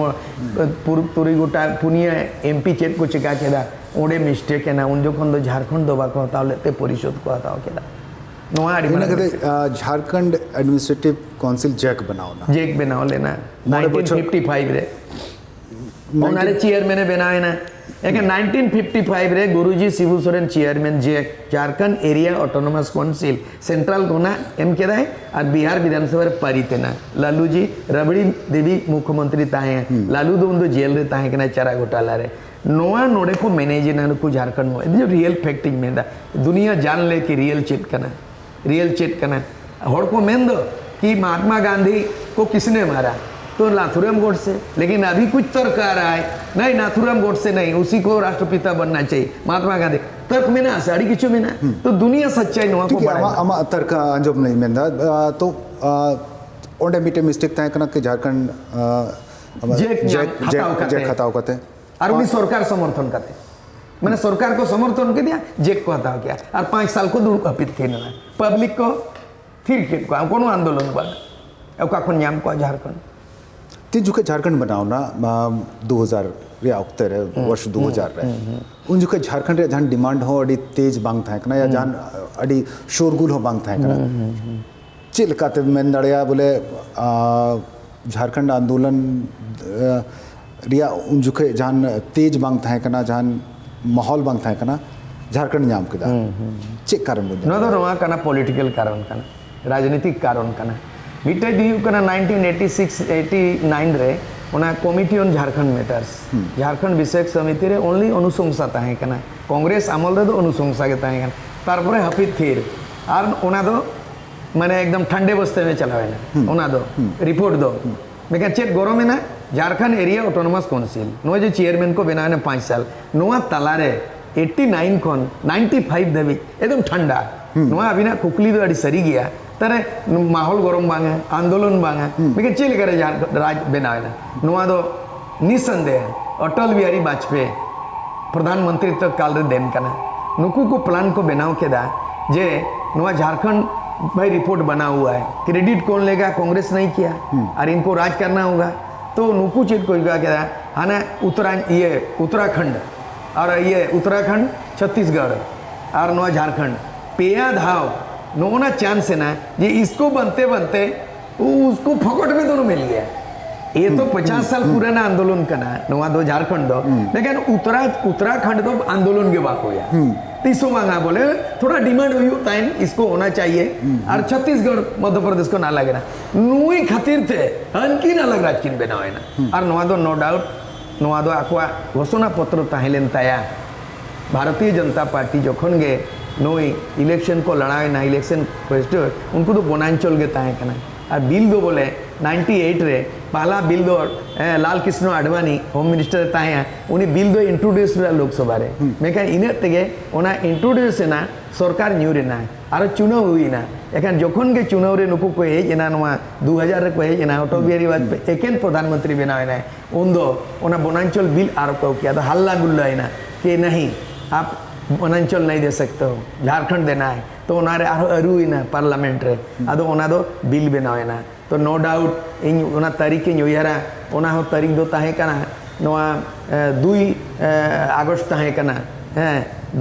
तुरी गोटा पुनिया एमपी चेक को चिका केदा ओडे मिस्टेक है ना उन जो खन झारखंड दबा को तावले ते परिषद को ताव केदा नोआ आड़ी इना कदे झारखंड एडमिनिस्ट्रेटिव काउंसिल जैक बनाओ ना जेक बनाओ लेना 1955 रे ओनारे चेयरमैन बनाए ना एक 1955 रे गुरुजी शिबू सोरेन चेयरमैन जेक Jharkhand area autonomous council central कोना एम केदा है और बिहार विधानसभा रे पारितेना लालू जी रबड़ी देवी मुख्यमंत्री ताहे लालू दो उन जेल रे ताहे केना चारा घोटाला रे नोआ नोडे को मैनेज ना को झारखंड में जो रियल फैक्टिंग में दुनिया जान ले कि रियल चेट करना हड़ को मेन दो कि महात्मा गांधी को किसने मारा तो नाथुराम गोडसे लेकिन अभी कुछ तर्क आ रहा है नहीं नाथुराम गोडसे नहीं उसी को राष्ट्रपिता बनना चाहिए महात्मा गांधी तर्क में ना साड़ी किचु में ना तो दुनिया सच्चाई नोआ को बड़ा अमा तर्क अंजोम नहीं मेंदा तो ओंडे मीटे मिस्टेक ताहे कना कि झारखंड जेक खताव करते और उन्हीं सरकार समर्थन करते मैंने सरकार को समर्थन के दिया जेक को हटाओ किया और 5 साल को दूर अपित थे ना पब्लिक को थिर को कौन आंदोलन बना अब का कोन नाम को झारखंड तीन जुके झारखंड बनाओ ना 2000 रे अक्तर वर्ष 2000 रे उन जुके झारखंड रे जहां डिमांड हो अड़ी तेज बांग था ना या जहां अड़ी शोरगुल हो बांग था ना चिल काते में दड़िया बोले झारखंड आंदोलन रिया उन जुके जहां तेज बांग था ना जहां माहौल बांग था ना झारखंड नाम के दा चेक कारण बुझ न तो रोआ कना पॉलिटिकल कारण कना राजनीतिक कारण कना मिटे दियु कना 1986 89 रे ओना committee on Jharkhand matters Jharkhand विषयक समिति रे ओनली अनुशंसा ताहे कना कांग्रेस आमल रे दो अनुशंसा के ताहे कना तारपरे हाफिज थिर और ओना दो माने एकदम ठंडे बस्ते में चलावे ना ओना दो रिपोर्ट दो मैं चेक गरम है ना झारखंड एरिया ऑटोनोमस काउंसिल नो जो चेयरमैन को बनाने 5 साल नोआ तलारे 89 खन 95 दबी एकदम ठंडा नोआ अभी ना कुकली तो अड़ी सरी गया तारे माहौल गरम बांगे आंदोलन बांगे मैं चेल करे राज बनावे ना नोआ दो निसंदेह अटल बिहारी वाजपेयी प्रधानमंत्री तो काल रे देन कना नुकू को प्लान को बनाओ के दा जे नोआ झारखंड भाई रिपोर्ट बना हुआ है क्रेडिट कौन लेगा कांग्रेस नहीं किया और इनको राज करना होगा तो नुकू चीज को क्या है ना उत्तराखंड और ये उत्तराखंड छत्तीसगढ़ और नवा झारखंड पेया धाव नोना चांस है ना ये इसको बनते बनते उसको फकट में दोनों मिल गया ये तो 50 साल पुराना आंदोलन करना नवा दो झारखंड दो लेकिन उत्तराखंड तो आंदोलन के बाद हो गया तीसों मांगा बोले थोड़ा डिमांड हुई टाइम इसको होना चाहिए और छत्तीसगढ़ मध्य प्रदेश को ना लगे ना नुई खातिर थे हनकी ना लग राजकिन बनावे ना और नवा दो नो डाउट नवा दो आकुआ घोषणा पत्र ताहेलेन ताया भारतीय जनता पार्टी जोखन गे नोई इलेक्शन को लड़ाए ना इलेक्शन प्रेसिडेंट उनको तो बनांचल के ताहे कना और बिल दो बोले 98 रे पहला बिल दो लाल कृष्ण आडवाणी होम मिनिस्टर ताहे उन्हें बिल दो इंट्रोड्यूस लोकसभा रे मैं कह इन तेगे ओना इंट्रोड्यूस ना सरकार न्यू रे ना और चुनाव हुई ना एखान जोखन के चुनाव रे नुकु को हेजना नवा 2000 रे को हेजना अटल बिहारी वाजपेयी एकेन प्रधानमंत्री बनावे ना उन दो ओना बनांचल बिल आरोप किया तो हल्ला गुल्ला है ना कि नहीं आप बनांचल नहीं दे सकते हो झारखंड देना है तो ओनारे अरू ना पार्लियामेंट रे अदो ओना दो बिल बनावे ना तो नो डाउट इन ओना तारीख इन उयहारा ओना हो तारीख दो ताहे कना नोआ 2 अगस्त ताहे कना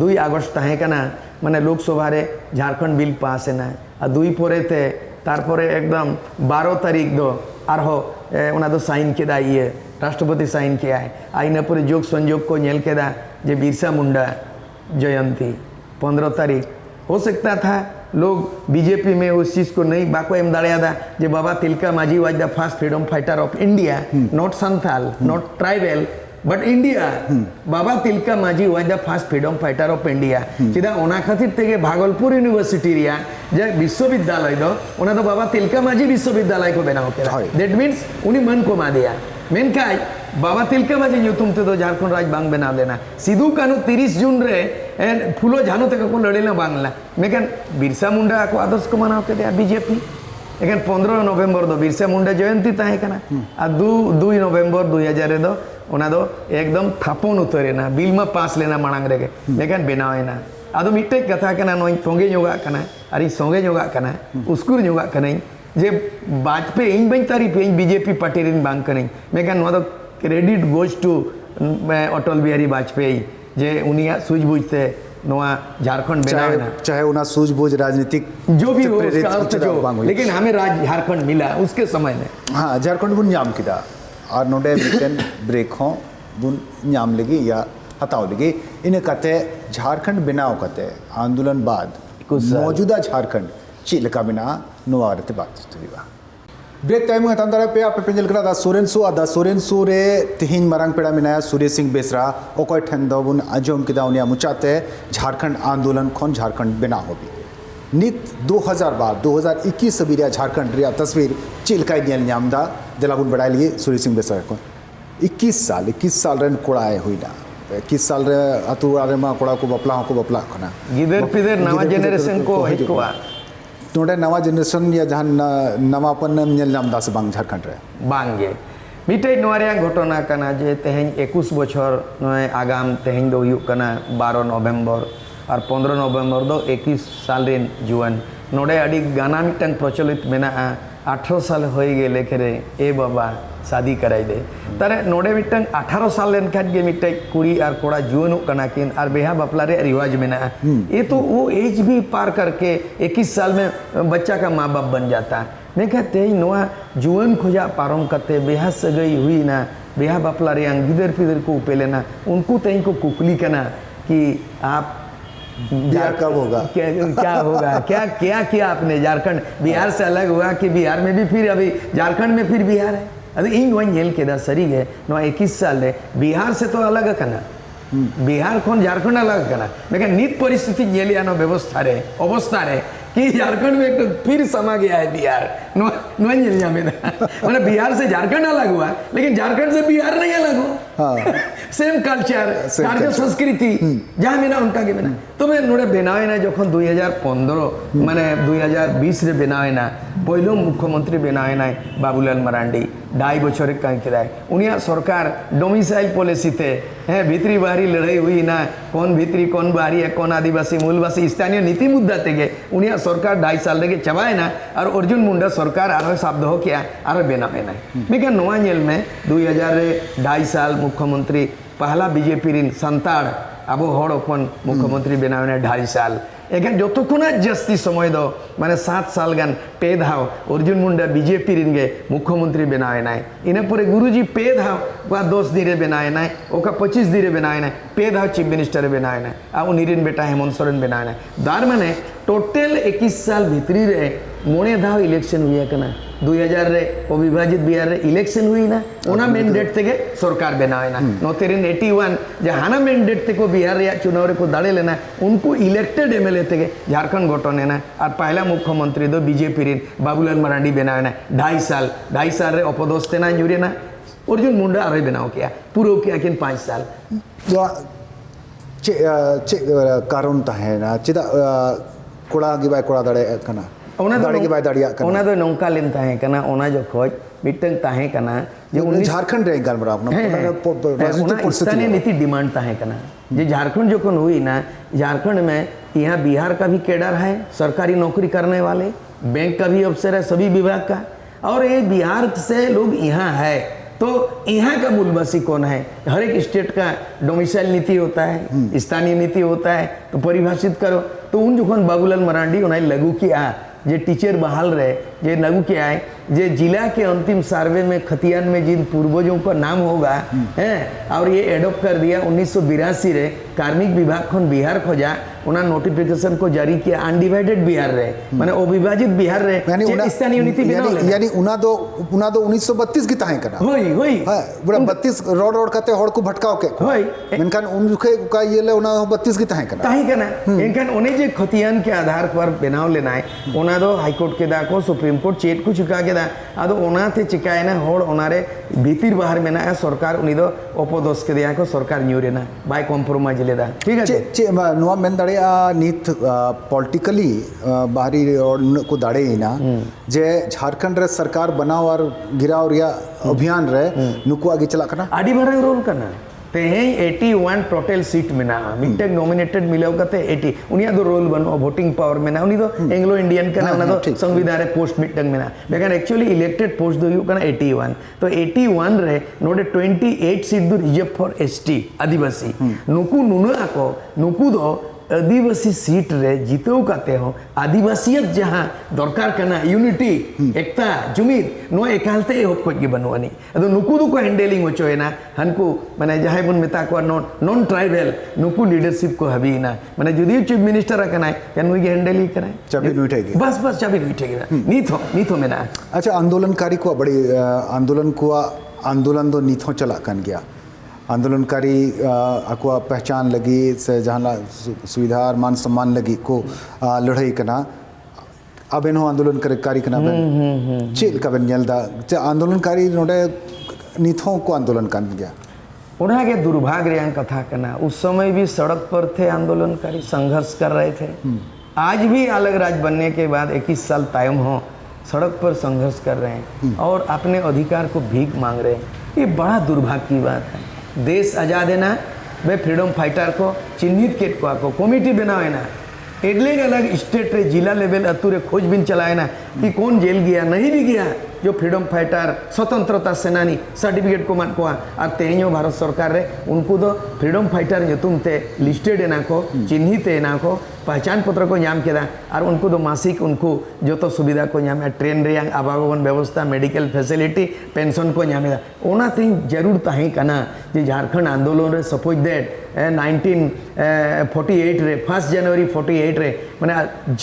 2 अगस्त ताहे कना माने लोकसभा रे झारखंड बिल पास है ना आ 2 परे थे तारपरे एकदम 12 तारीख दो आर हो ओना दो साइन केदा ये राष्ट्रपति साइन किया है आईना पर जोग संजोग को नेल केदा जे बिरसा मुंडा जयंती 15 तारीख हो सकता था लोग बीजेपी में उस चीज़ को नहीं बाको एम दाड़िया था जे Baba Tilka Majhi was the first freedom fighter of India not Santhal not tribal but India Baba Tilka Majhi was the first freedom fighter of India सीधा ओना खातिर तेगे भागलपुर यूनिवर्सिटी रिया जे विश्वविद्यालय दो ओना तो बाबा तिलका माझी विश्वविद्यालय को बनाओ केरा दैट मीन्स उनी मन को मा दिया मेन काय बाबा तिलका माझी न्यूतुम ते तो झारखंड राज बांग बना देना सिद्धू कानू 30 जून रे फूलो झानो तक को लड़ेला बांगला मेकन बिरसा मुंडा को आदर्श को मनाओ के दिया बीजेपी लेकिन 15 नवंबर दो बिरसा मुंडा जयंती ताहे कना आ 2 नवंबर 2000 दो ओना दो एकदम थापोन उतरे ना बिल में पास लेना मांग रे लेकिन बनावे ना आदो मिटे कथा कना नोई सोंगे जोगा कना अरे सोंगे जोगा कना उसकुर जोगा कना जे वाजपेयी इन बन तारीफ इन बीजेपी पार्टी रिन बांग करें Makan no credit goes to Atal Bihari Vajpayee जे उनिया सूझबूझते नोआ झारखंड बनाना चाहे उना सूझबूझ राजनीतिक जो भी हो उसका अर्थ जो, लेकिन हमें झारखंड मिला उसके समय में। हाँ झारखंड बुन नाम किदा और नोडे मिटन ब्रेक हो बुन नाम लगी या हताव लगी इन कते झारखंड बनाओ कते आंदोलन बाद मौजूदा झारखंड चिलका बिना नुआरते बात तुरीबा ब्रेक टाइम में तंदरा पे आप पेंजल करा दा सोरेनसु रे तिहिन मरंग पेड़ा मिनाया सूर्य सिंह बेसरा ओकोय ठंदबुन अजोम किदा उनिया मुचाते झारखंड आंदोलन खन झारखंड बिना होबी नित 2021 बिरिया झारखंड रिया तस्वीर चिलका नियल न्यामदा दिलाबुन बढ़ाई लिए सूर्य सिंह बेसरा को 21 साल रन कोड़ाए हुईना 21 साल रे अतु आरे मा कोड़ा को बपला खना गिदर पिदर नवा जेनरेशन को हितवा नोडे नवा जेनरेशन या जहां नवापन नेल नाम दास बांग झारखंड रे बांगे मिटे नोरिया घटना कना जे तेहें 21 बछर नय आगाम तेहें दो हुयुक कना 12 नवंबर और 15 नवंबर दो 21 साल रेन जुआन नोडे अडी गाना मिटन प्रचलित मेना 18 साल होई गे लेखरे ए बाबा शादी कराई दे तारे नोडे मिटन 18 साल लेन खाट गे मिटे कुड़ी और कोड़ा जुआन कना किन और बेहा बापला रे रिवाज मेना ये तो वो एज भी पार करके 21 साल में बच्चा का माँ बाप बन जाता मैं कहते ही नोआ जुआन खोजा पारम करते बेहा सगई हुई ना बेहा बापला रे गिदर पिदर को उपेले ना उनको तई को कुकली करना कि आप बिहार कब होगा क्या होगा क्या किया आपने झारखंड बिहार से अलग हुआ कि बिहार में भी फिर अभी झारखंड में फिर बिहार है अभी इन वन झेल के दा सरी गए नो 21 साल है बिहार से तो अलग करना बिहार कौन झारखंड अलग करना लेकिन नित परिस्थिति झेलिया नो व्यवस्था रे अवस्था रे कि झारखंड में एक तो फिर समा गया है बिहार नो झेलिया में मतलब बिहार से झारखंड अलग हुआ लेकिन झारखंड से बिहार नहीं अलग हुआ सेम कल्चर कार्य संस्कृति जहाँ मेना उनका के मेना तो मैं नोड़े बनावे ना जोखन 2015 माने 2020 रे बनावे ना पहलो मुख्यमंत्री बनावे ना बाबूलाल मरांडी 2.5 बछर कहीं किराए उनिया सरकार डोमिसाइल पॉलिसी थे है भीतरी बाहरी लड़ाई हुई ना कौन भीतरी कौन बाहरी है कौन आदिवासी मूलवासी स्थानीय नीति मुद्दा थे उनिया सरकार 2.5 साल लगे चबाए ना और अर्जुन मुंडा सरकार आरो शब्द हो क्या आरो बनावे ना मेका नोआ जेल में 2002 साल मुख्यमंत्री पहला बीजेपी रिन संताड़ अब हड़ अपन मुख्यमंत्री बनावे 2.5 साल एगन जो तो कुना जस्ती समय दो माने 7 साल गन पे धाव अर्जुन मुंडा बीजेपी रिन गे मुख्यमंत्री बनावे ना इने परे गुरुजी पे धाव वा 10 दिरे बनावे ना ओका 25 दिरे बनावे ना पे धाव चीफ मिनिस्टर बनावे ना आ निरिन बेटा हेमंत सोरेन बनावे ना दार माने टोटल 21 साल भीतरी रे मोने धाव इलेक्शन हुई कना 2000 रे अविभाजित बिहार रे इलेक्शन हुई ना ओना मैंडेट तेगे सरकार बनावे ना नोतेरिन 81 जे हाना मैंडेट तेको बिहार रे चुनाव रे को दाड़े लेना उनको इलेक्टेड एमएलए तेगे झारखंड गठन है ना और पहला मुख्यमंत्री दो बीजेपी रिन बाबूलाल मरांडी बनावे ना 2.5 साल रे अपदस्ते ना जुरे ना अर्जुन मुंडा आरे बनाओ किया पूरो किया किन 5 साल कारण ताहे ना चिदा कोड़ा गिबाय कोड़ा दाड़े कना ओना दाड़े गिबाय दाड़िया कना ओना दो नौका लेन ताहे कना ओना जो खोज मिटन ताहे कना जे झारखंड रे गलमरा अपना स्थानीय नीति डिमांड ताहे कना जे झारखंड जो कौन हुई ना झारखंड में यहाँ बिहार का भी कैडर है सरकारी नौकरी करने वाले बैंक का भी अफसर है सभी विभाग का और ये बिहार से लोग यहाँ है तो यहाँ का मूलवासी कौन है हर एक स्टेट का डोमिसाइल नीति होता है स्थानीय नीति होता है तो परिभाषित करो तो उन जो बाबूलाल मरांडी उन्हें लागू किया जे टीचर बहाल रहे जे लागू किया है जे जिला के अंतिम सर्वे में खतियान में जिन पूर्वजों का नाम होगा है और ये एडॉप्ट कर दिया 1982 रे कार्मिक विभाग खन बिहार खोजा उना नोटिफिकेशन को जारी किया अनडिवाइडेड बिहार रे माने अविभाजित बिहार रे स्थानीय नीति यानी उना दो 1932 की ताहे कना होई हां बड़ा 32 रोड कते हड़ को भटकाओ के होई मेनकान उन रुखे का ये ले उना 32 की ताहे कना इनकान ओने जे खतियान के आधार पर बनाव लेना है ओना दो हाई कोर्ट के दाको सुप्रीम कोर्ट चेट को चुका के दा आदो ओना थे चिकाय ना हड़ ओनारे भीतर बाहर में ना सरकार उनी दो अपदोस के दिया को सरकार न्यूरे ना बाय कॉम्प्रोमाइज लेदा ठीक है चे नोआ मेन दाड़े नित पॉलिटिकली बाहरी को दाड़े ही ना जे झारखंड रे सरकार बनाओ और गिराओ रिया अभियान रे नुको आगे चला करना आडी भरा रोल करना तेहें 81 टोटल सीट मेना मिटक नॉमिनेटेड मिलाव कते 80 उनिया दो रोल बनो वोटिंग पावर मेना उनी दो एंग्लो इंडियन का ना दो संविधान रे पोस्ट मिटक मेना लेकिन एक्चुअली इलेक्टेड पोस्ट दो यू कना 81 तो 81 रे नोडे 28 सीट दो रिजर्व फॉर एसटी आदिवासी नुकु नुनु आको नुकु दो आदिवासी सीट रे जीतेव काते हो आदिवासियत जहां दरकार कना यूनिटी एकता जुमिद नो एकालते एहब को गे बनवानी अदो नुकु दु को हैंडलिंग होचो है ना हनको माने जहां बन मेता को नॉन ट्राइबल नुकु लीडरशिप को हबी ना माने जुदी चीफ मिनिस्टर कना कैन वी हैंडल करे चाबी उठेगी बस चाबी उठेगी नीथो मेना अच्छा आंदोलनकारी को बड़ी आंदोलन दो नीथो चला कन गया आंदोलनकारी अकुआ पहचान लगी से जहाँ सुविधा और मान सम्मान लगी को लड़ाई करना अब इन्हों आंदोलनकारी करना बन चेल का बन जल्दा आंदोलनकारी नोडे नीथों को आंदोलन कर गया उन्हें के दुर्भाग्य कथा करना उस समय भी सड़क पर थे आंदोलनकारी संघर्ष कर रहे थे आज भी अलग राज्य बनने के बाद 21 साल टाइम हो सड़क पर संघर्ष कर रहे हैं और अपने अधिकार को भीख मांग रहे हैं ये बड़ा दुर्भाग्य की बात है देश आज़ाद है ना वे फ्रीडम फाइटर को चिन्हित केट को कमेटी बनाए ना एडलेग अलग स्टेट रे जिला लेवल अतुरे खोजबीन चलाए ना कि कौन जेल गया नहीं भी गया जो फ्रीडम फाइटर स्वतंत्रता सेनानी सर्टिफिकेट को मान को और तेहनो भारत सरकार रे उनको तो फ्रीडम फाइटर ᱧᱩᱛᱩᱢ ते लिस्टेड है ना को चिन्हित है ना को पहचान पत्र को नाम केदा और उनको तो मासिक उनको जो तो सुविधा को नाम ट्रेन रे आवागमन व्यवस्था मेडिकल फैसिलिटी पेंशन को नाम ओना ते जरूर ताही कना जे झारखंड आंदोलन रे सपोज दैट 1948 रे 1 जनवरी 48 रे माने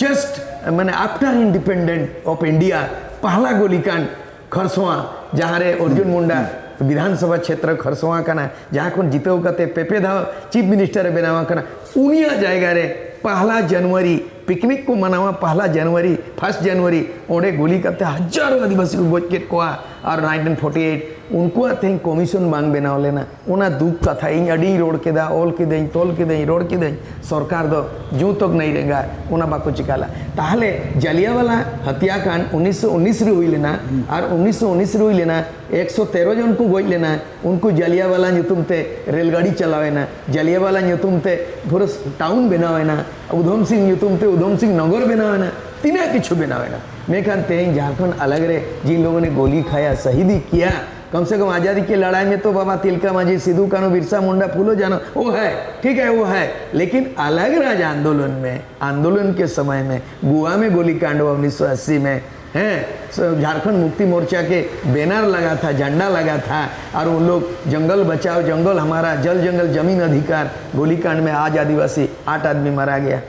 जस्ट माने आफ्टर इंडिपेंडेंट ऑफ इंडिया पहला गोलीकांड खरसोआ जहाँ रे अर्जुन मुंडा विधानसभा क्षेत्र खरसोआ कना जहाँ को जीतेव कते पेपे धाव चीफ मिनिस्टर बनावा कना उनिया जाएगा रे पहला जनवरी पिकनिक को मनावा पहला जनवरी 1 जनवरी ओडे गोली करते हजारों आदिवासी को गोज के कोआ और 1948 उनको आते हैं कमीशन बांग बनाव लेना उना दुख कथा इन अडी रोड के दा ओल के दें तोल के दें रोड के दें सरकार दो जो तक नहीं रहेगा उना बाको चिकाला ताहले जलियावाला हत्याकांड 1919 रे हुई लेना और 1919 रे हुई लेना 113 जन को गोज लेना उनको जलियावाला ᱧᱩᱛᱩᱢ ते रेलगाड़ी चलावे ना जलियावाला ᱧᱩᱛᱩᱢ ते पूरा टाउन बनावे ना उधम सिंह ᱧᱩᱛᱩᱢ ते उधम सिंह नगर बनावे ना तीना किछु बनावे ना मैं कहते हैं झारखंड अलग रे जिन लोगों ने गोली खाया शहीदी किया कम से कम आज़ादी की लड़ाई में तो बाबा तिलका मांझी सिद्धू कानू बिरसा मुंडा फूलो जानो वो है ठीक है वो है लेकिन अलग राज आंदोलन में आंदोलन के समय में गोवा में गोली कांड हुआ 1980 में हैं झारखंड मुक्ति मोर्चा के बैनर लगा था झंडा लगा था और उन लोग जंगल बचाओ जंगल हमारा जल जंगल जमीन अधिकार गोली कांड में आज आदिवासी 8 आदमी मारा गया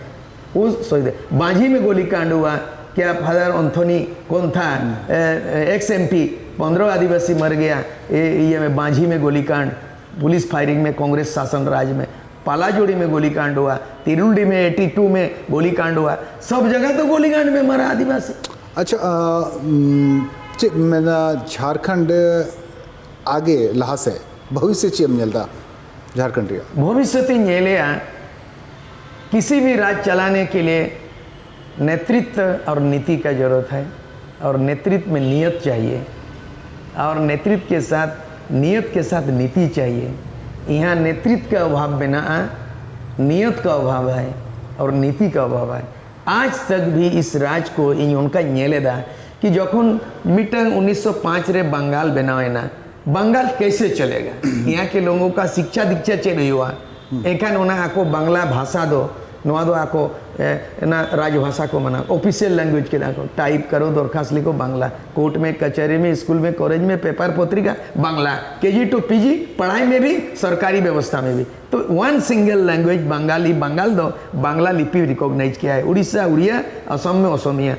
उस बांझी में गोली कांड हुआ क्या फादर एंथोनी कौन था एक्स MP 15 आदिवासी मर गया ये में बांझी में गोलीकांड पुलिस फायरिंग में कांग्रेस शासन राज में पालाजोड़ी में गोलीकांड हुआ तिरुल्डी में 82 में गोलीकांड हुआ सब जगह तो गोलीकांड में मरा आदिवासी अच्छा मेरा झारखंड आगे लहा से भविष्य चेम चलता झारखंड रिया भविष्य ती नेलिया किसी भी राज्य चलाने के लिए नेतृत्व और नीति का जरूरत है और नेतृत्व में नियत चाहिए और नेतृत्व के साथ नियत के साथ नीति चाहिए यहाँ नेतृत्व का अभाव बिना नियत का अभाव है और नीति का अभाव है आज तक भी इस राज्य को इन उनका नेलेदा कि जखन मिटन 1905 रे बंगाल बनावे ना बंगाल कैसे चलेगा यहाँ के लोगों का शिक्षा दीक्षा चल हुआ एखान उना आको बांग्ला भाषा दो नवा दो आको ना राजभाषा को मना ऑफिशियल लैंग्वेज के दाको टाइप करो दरखास्त लिखो बांग्ला कोर्ट में कचहरी में स्कूल में कॉलेज में पेपर पत्रिका बांग्ला KG to PG पढ़ाई में भी सरकारी व्यवस्था में भी तो one single language Bengali Bengal दो बांग्ला लिपि रिकॉग्नाइज किया है उड़ीसा उड़िया असम में असमिया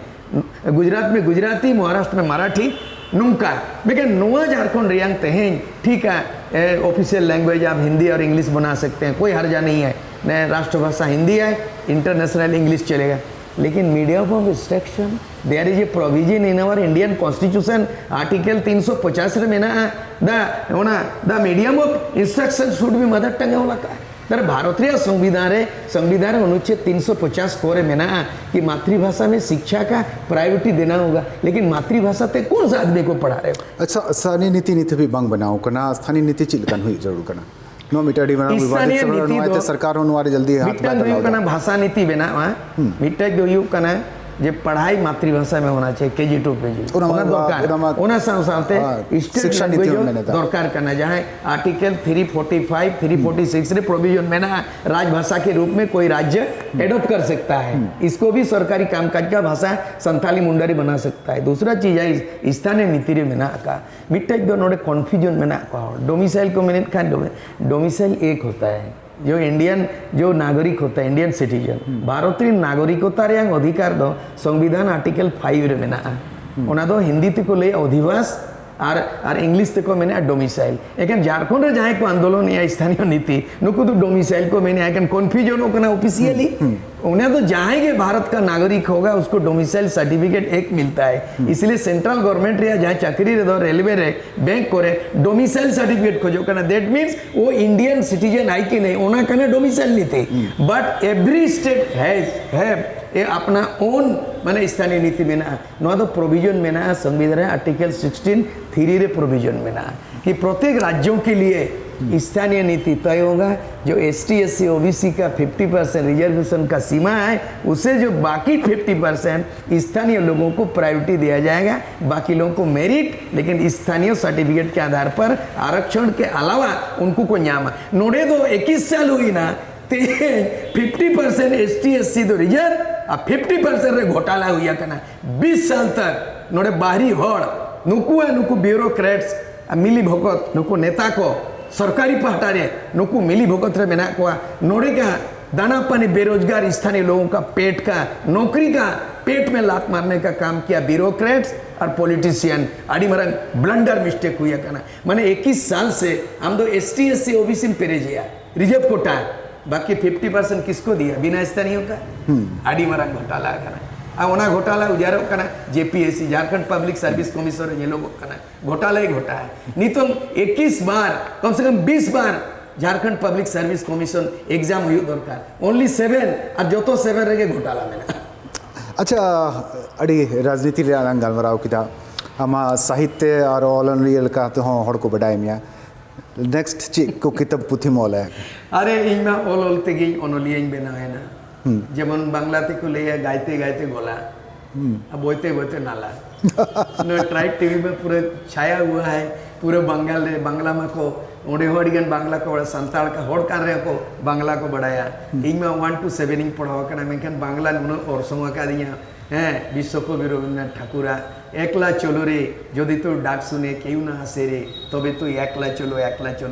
गुजरात में गुजराती महाराष्ट्र में मराठी नुका लेकिन नोआ झारखंड रियांग तेहें ठीक है ऑफिशियल लैंग्वेज आप हिंदी और इंग्लिश बना सकते हैं कोई हर्जा नहीं है न राष्ट्रभाषा हिंदी है इंटरनेशनल इंग्लिश चलेगा लेकिन medium of instruction there is a provision in our Indian constitution article 350 में ना the medium of instruction should be mother tongue होला का तर भारतीय संविधान अनुच्छेद 350 कोरे में ना कि मातृभाषा में शिक्षा का प्रायोरिटी देना होगा लेकिन मातृभाषा ते कौन सा आदमी को पढ़ा रहे हो अच्छा स्थानीय नीति भी बंग बनाओ करना स्थानीय नीति चिलकन हुई जरूर करना नो मीटर डी बना स्थानीय नीति विवादित दो सरकार होने जल्दी हाथ मिट्टन दो कना भाषा नीति बनावा मिट्टन दो कना जे पढ़ाई मातृभाषा में होना चाहिए केजी टू पेजी ओना साथे शिक्षा नीति दरकार करना जहाँ आर्टिकल 345 346 रे प्रोविजन में ना राजभाषा के रूप में कोई राज्य एडॉप्ट कर सकता है इसको भी सरकारी कामकाज का भाषा संथाली मुंडरी बना सकता है दूसरा चीज है स्थानीय नीति रे में ना का मिट्टे दो नोडे कन्फ्यूजन में ना डोमिसाइल को मैंने खान डोमिसाइल एक होता है जो इंडियन जो नागरिक होता है इंडियन सिटीजन भारतीय नागरिकता रे अधिकार दो संविधान आर्टिकल 5 रे मेना ओना दो हिंदी ते को ले अधिवास और इंग्लिश ते को मैंने डोमिसाइल एखन झारखंड रे जाए को आंदोलन या स्थानीय नीति नुकु तो डोमिसाइल को मैंने एखन कन्फ्यूजन हो कना ऑफिशियली उन्हें तो जहाँ के भारत का नागरिक होगा उसको डोमिसाइल सर्टिफिकेट एक मिलता है इसलिए सेंट्रल गवर्नमेंट रे जहाँ चाकरी रे दो रेलवे रे बैंक को रे डोमिसाइल सर्टिफिकेट खोजो करना दैट मीन्स वो इंडियन सिटीजन है कि नहीं ओना करना डोमिसाइल नीति बट एवरी स्टेट हैव ये अपना ओन माने स्थानीय नीति में ना नो तो प्रोविजन में ना संविधान आर्टिकल 16 3 रे प्रोविजन में ना कि प्रत्येक राज्यों के लिए स्थानीय नीति तय होगा जो ST SC OBC का 50% रिजर्वेशन का सीमा है उसे जो बाकी 50% स्थानीय लोगों को प्रायोरिटी दिया जाएगा बाकी लोगों को मेरिट लेकिन स्थानीय सर्टिफिकेट के आधार पर आरक्षण के अलावा उनको को न्याम नोड़े तो 21 साल हुई ना 50% ST SC तो रिजर्व और 50% रे घोटाला हुआ करना 20 साल तक नोड़े बाहरी हड़ नुकु ब्यूरोक्रेट्स मिली भगत नुकु नेता को सरकारी पहटारे नुकु मिली भगत रे मेना को नोड़े का दाना पानी बेरोजगार स्थानीय लोगों का पेट का नौकरी का पेट में लात मारने का काम किया ब्यूरोक्रेट्स और पॉलिटिशियन आड़ी मरंग ब्लंडर मिस्टेक हुआ करना मैंने 21 साल से हम तो ST SC OBC पेरे जिया रिजर्व कोटा बाकी 50% किसको दिया बिना स्थानीयों का आड़ी मरंग घोटाला करना ओना घोटाला उजारो करना JPSC Jharkhand public service commission ये लोग करना घोटाला ही घोटा है नहीं तो 21 बार कम से कम 20 बार Jharkhand public service commission exam हुई दरकार ओनली 7 और जो तो 7 रहे घोटाला में अच्छा अड़ी राजनीति रे आलांग गलमराव किदा आमा साहित्य और ऑलरियल का तो हड़ को बडाय मिया नेक्स्ट ची को किताब पुथी मोल है अरे इनमें ऑल तेगी ओनलिया बना है ना जेमन बांग्ला ते को ले गाइते गाइते गोला अब बोलते बोलते नाला नो ट्राइब टीवी में पूरा छाया हुआ है पूरे बांग्ला में को ओडे होड़गन बांग्ला को बड़ा संताल का होड़ कर रहे को बांग्ला को बढ़ाया इनमें 1 to 7 इंग पढ़ाओ करना मैं कहन बांग्ला नुनो और संग का दिया हैं विश्वकवि रवींद्रनाथ ठाकुरा एकला चलो रे जदि तो डाक सुने क्यों ना हसे रे तबे तो एकला चलो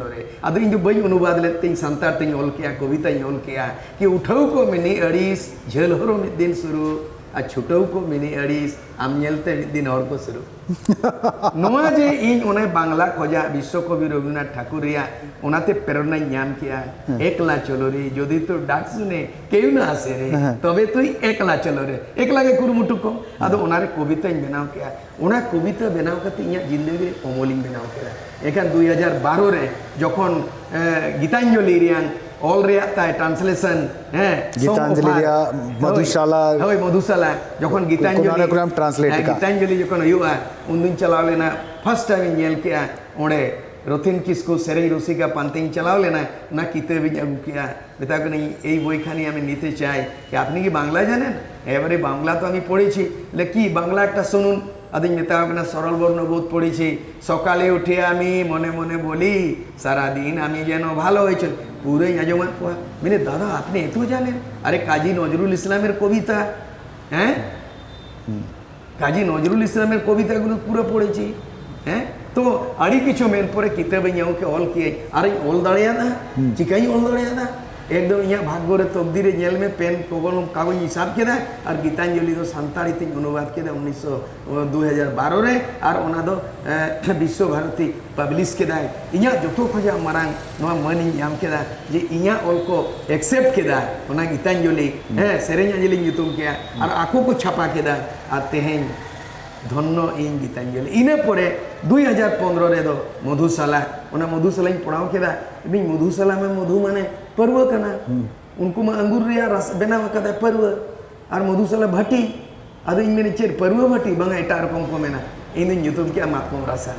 रे अद इन बई अनुवाद लेते संतार तिंग ओल किया कविता ओल किया कि उठाऊ को मिनी अड़ीस झेल हरो मिद दिन शुरू आ छुटाऊ को मिनी अड़ीस आम नेलते मिद दिन और को शुरू नोआ जे इन ओने बांग्ला खोजा विश्वकवि रवींद्रनाथ ठाकुर रिया ओनाते प्रेरणा न्याम किया एकला चलो रे जदि तो डाक सुने क्यों ना हसे रे तबे तो एकला चलो रे एकला के कुरुमुटु को आदो ओनारे कविता बनाव किया ओना कविता बनाव कते इया जिंदगी अमोलिंग बनाव किया एखान 2012 रे जखन गीतांजलि रियां ऑल रिया ताय ट्रांसलेशन है गीतांजलि रिया मधुशाला होय मधुशाला जखन गीतांजलि कोन ट्रांसलेट का गीतांजलि जखन हुआ उन दिन चलाव लेना फर्स्ट टाइम नेल किया ओडे रथिन किसको सेरें रसिका पांतिंग चलाव लेना ना किताब अगू किया बेटा को नहीं এই বইখানি আমি নিতে চাই कि আপনি কি বাংলা জানেন এবারে বাংলা তো আমি পড়েছি লেকি বাংলা একটা শুনুন আদিন নেতা না সরল বর্ণ বোধ পড়েছি সকালে উঠে আমি মনে মনে বলি সারা দিন আমি যেন ভালো হয়েছে পুরো আজমান কোয়া মানে দাদা আপনি এত জানেন আরে কাজী নজরুল ইসলামের কবিতা হ্যাঁ কাজী নজরুল ইসলামের কবিতাগুলো পুরো পড়েছি हैं तो अड़ी किचो मेन पर किताब के ऑल किए अरे ऑल दाड़ा चिकाई ऑल दाड़ा एकदम इन भाग्य रे तकदीर जेल में पेन कलम कागज हिसाब के और गीतांजलि तो सानताड़ी तीन अनुवाद के 2012 रे और ओना दो विश्व भारती पब्लिश के इन जो खोजा मारांग मन नाम के जे इन ऑल को एक्सेप्ट के ओना गीतांजलि सेरेंजलि ᱧᱩᱛᱩᱢ के और आको को छापा के और तेहें धन्य इन गीतांजलि इना परे 2015 रे दो मधुशाला ओना मधुशाला पढ़ाओ के मधुशाला में मधु माने पर्व कना उनको में अंगूर रिया रस बनाव कदा पर्व और मधुशाला भट्टी अद इन मेने चेर पर्व भट्टी बंगा एटा रकम को मेना इन nyutum kia matkum rasa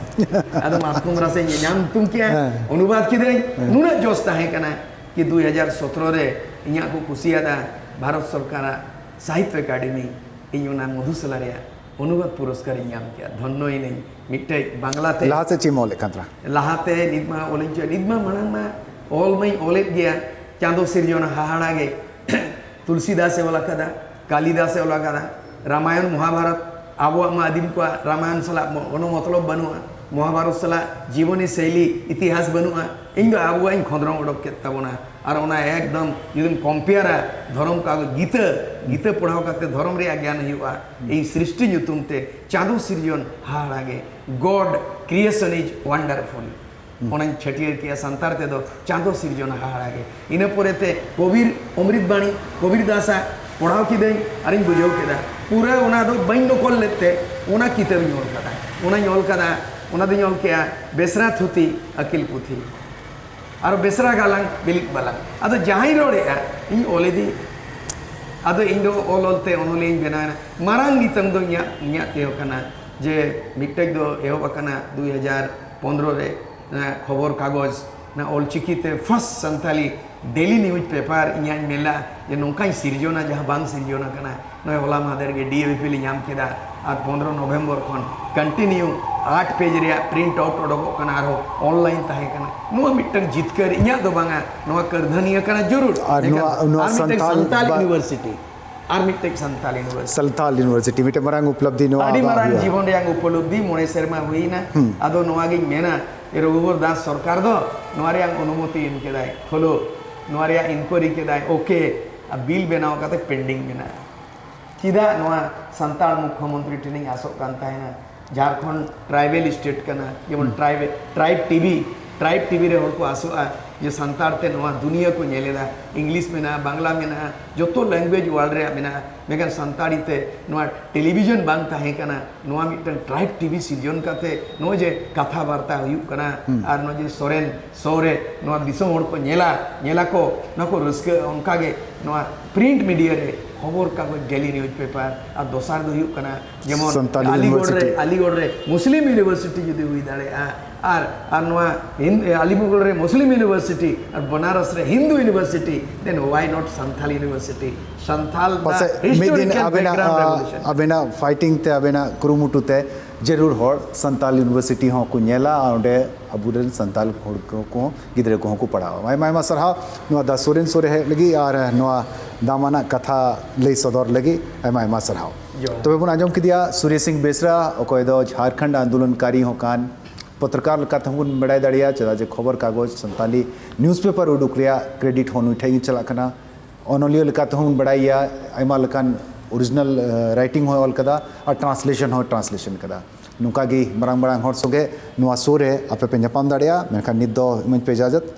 ado matkum rasa nyam nyutum kia अनुवाद किदे नुना जोश ताहे कना कि 2017 रे इया को कुसियादा भारत सरकार साहित्य अकादमी इयोना मधुसला रे अनुवाद पुरस्कार nyam kia धन्नो इन मिटे बांग्लाते लाहाते चिमोल एकांतरा लाहाते निदमा ओलिंच निदमा मानंगमा ओलमई ओलेट गया चांदो सिरजोना हाहाड़ागे तुलसीदास ओला कदा कालिदास ओला कदा रामायण महाभारत आबो आदिम को रामायण सला कोनो मतलब बनुआ महाभारत सला जीवनी शैली इतिहास बनुआ इन दो आबो इन खंद्रम उडक के तबना और ओना एकदम यदि कंपेयर धर्म का गीत पढ़ाव करते धर्म रे ज्ञान हुआ ए सृष्टि nyutumते चांदो सिरजन हाहाड़ागे गॉड क्रिएशन इज वंडरफुल ओना छटियर किया संतार ते दो चांदो सिरजन हाहाड़ागे इने पोरेते कबीर अमृत बाणी कबीर दासा पढ़ाव की दें अरे बुझाव केदा पूरा ओना दो बइन नकल लेते ओना किताब ᱧᱚᱞ कदा ओना ᱧᱚᱞ कदा ओना दो ᱧᱚᱞ केया बेसरा थुती अकिल पुथी और बेसरा गालांग बिलिक बालांग अदो जहाई रोडेया इन ओलेदी अदो इन दो ओलते ओनोले इन बेना मारांग नितंग दो nya तेव कना जे मिटेक दो एहो बकना 2015 रे खबर कागज ना ऑलचिकीते first Santali daily newspaper इन्यान मेला जे नौकाई सिरजोना जहाँ बांग सिरजोना कना नय होला मादर के डीएवीपी ले नाम केदा आज 15 नवंबर खन कंटिन्यू 8 पेज रे प्रिंट आउट ओडको कना आरो ऑनलाइन ताहे कना नुआ मिटन जितकर इन्या दो बांगा नुआ करधनिया कना जरूर नुआ संताल यूनिवर्सिटी आर मिटेक संताल यूनिवर्सिटी मिटे मरांग उपलब्धि नुआ आदि मरांग जीवन रे उपलब्धि मोने शर्मा हुईना आदो नुआ गे मेना ए रघुवर दास सरकार दो नुआ रे अनुमति इन केदाय खोलो नुआ रे इंक्वायरी केदाय ओके अब बिल बनाव काते पेंडिंग मेना चिदा नुआ संताल मुख्यमंत्री ट्रेनिंग आसो कांता है ना झारखंड ट्राइबल स्टेट कना जेमन ट्राइब टीवी रे होको आसो जे संतारते नुआ दुनिया को नेलेदा इंग्लिश में ना बांग्ला में ना जो तो लैंग्वेज वर्ल्ड रे में ना मेगन संताड़ीते नुआ टेलीविजन बांग ताहे कना नुआ मिटन ट्राइब टीवी सीजन काते नो जे कथा वार्ता हुयु कना आर नो जे सोरेन सोरे नुआ दिसम होड़ को नेला को नको रस्के उनका गे नुआ प्रिंट मीडिया रे खबर कागज डेली न्यूज पेपर और दोसार दो हुयु कना जेमन अलीगढ़ रे मुस्लिम यूनिवर्सिटी जदि हुई दाड़े और नुआ अलीगढ़ रे मुस्लिम यूनिवर्सिटी और बनारस रे Hindu university then why not Santhal university Santhal अबेना फाइटिंग ते अबेना कुरुमुटु ते जरूर होड़ संताल यूनिवर्सिटी हो को नेला ओंडे अबुरन संताल होड़ को गिदरे को पढ़ावा मायमा सरहा नुआ दा सोरेन सोरे है लगी और नुआ दामाना कथा ले सदर लगी मायमा सरहा तबे बुन आजम किदिया सूर्य सिंह बेसरा ओकोय दो झारखंड आंदोलनकारी हो कान पत्रकार लकात हम बड़ाई दाड़िया चला जे खबर कागज संताली न्यूज़पेपर उडुक रिया क्रेडिट होनु ठेगी चला कना ओनोलियो लकात हम बड़ाइया आयमा लकान ओरिजिनल राइटिंग हो ऑल कदा और ट्रांसलेशन कदा नुका गी मरांग होड़ सोगे नुआ सोरे आपे पे ᱧᱟᱯᱟᱢ दाड़िया मेनखान नित दो इमन पे इजाजत।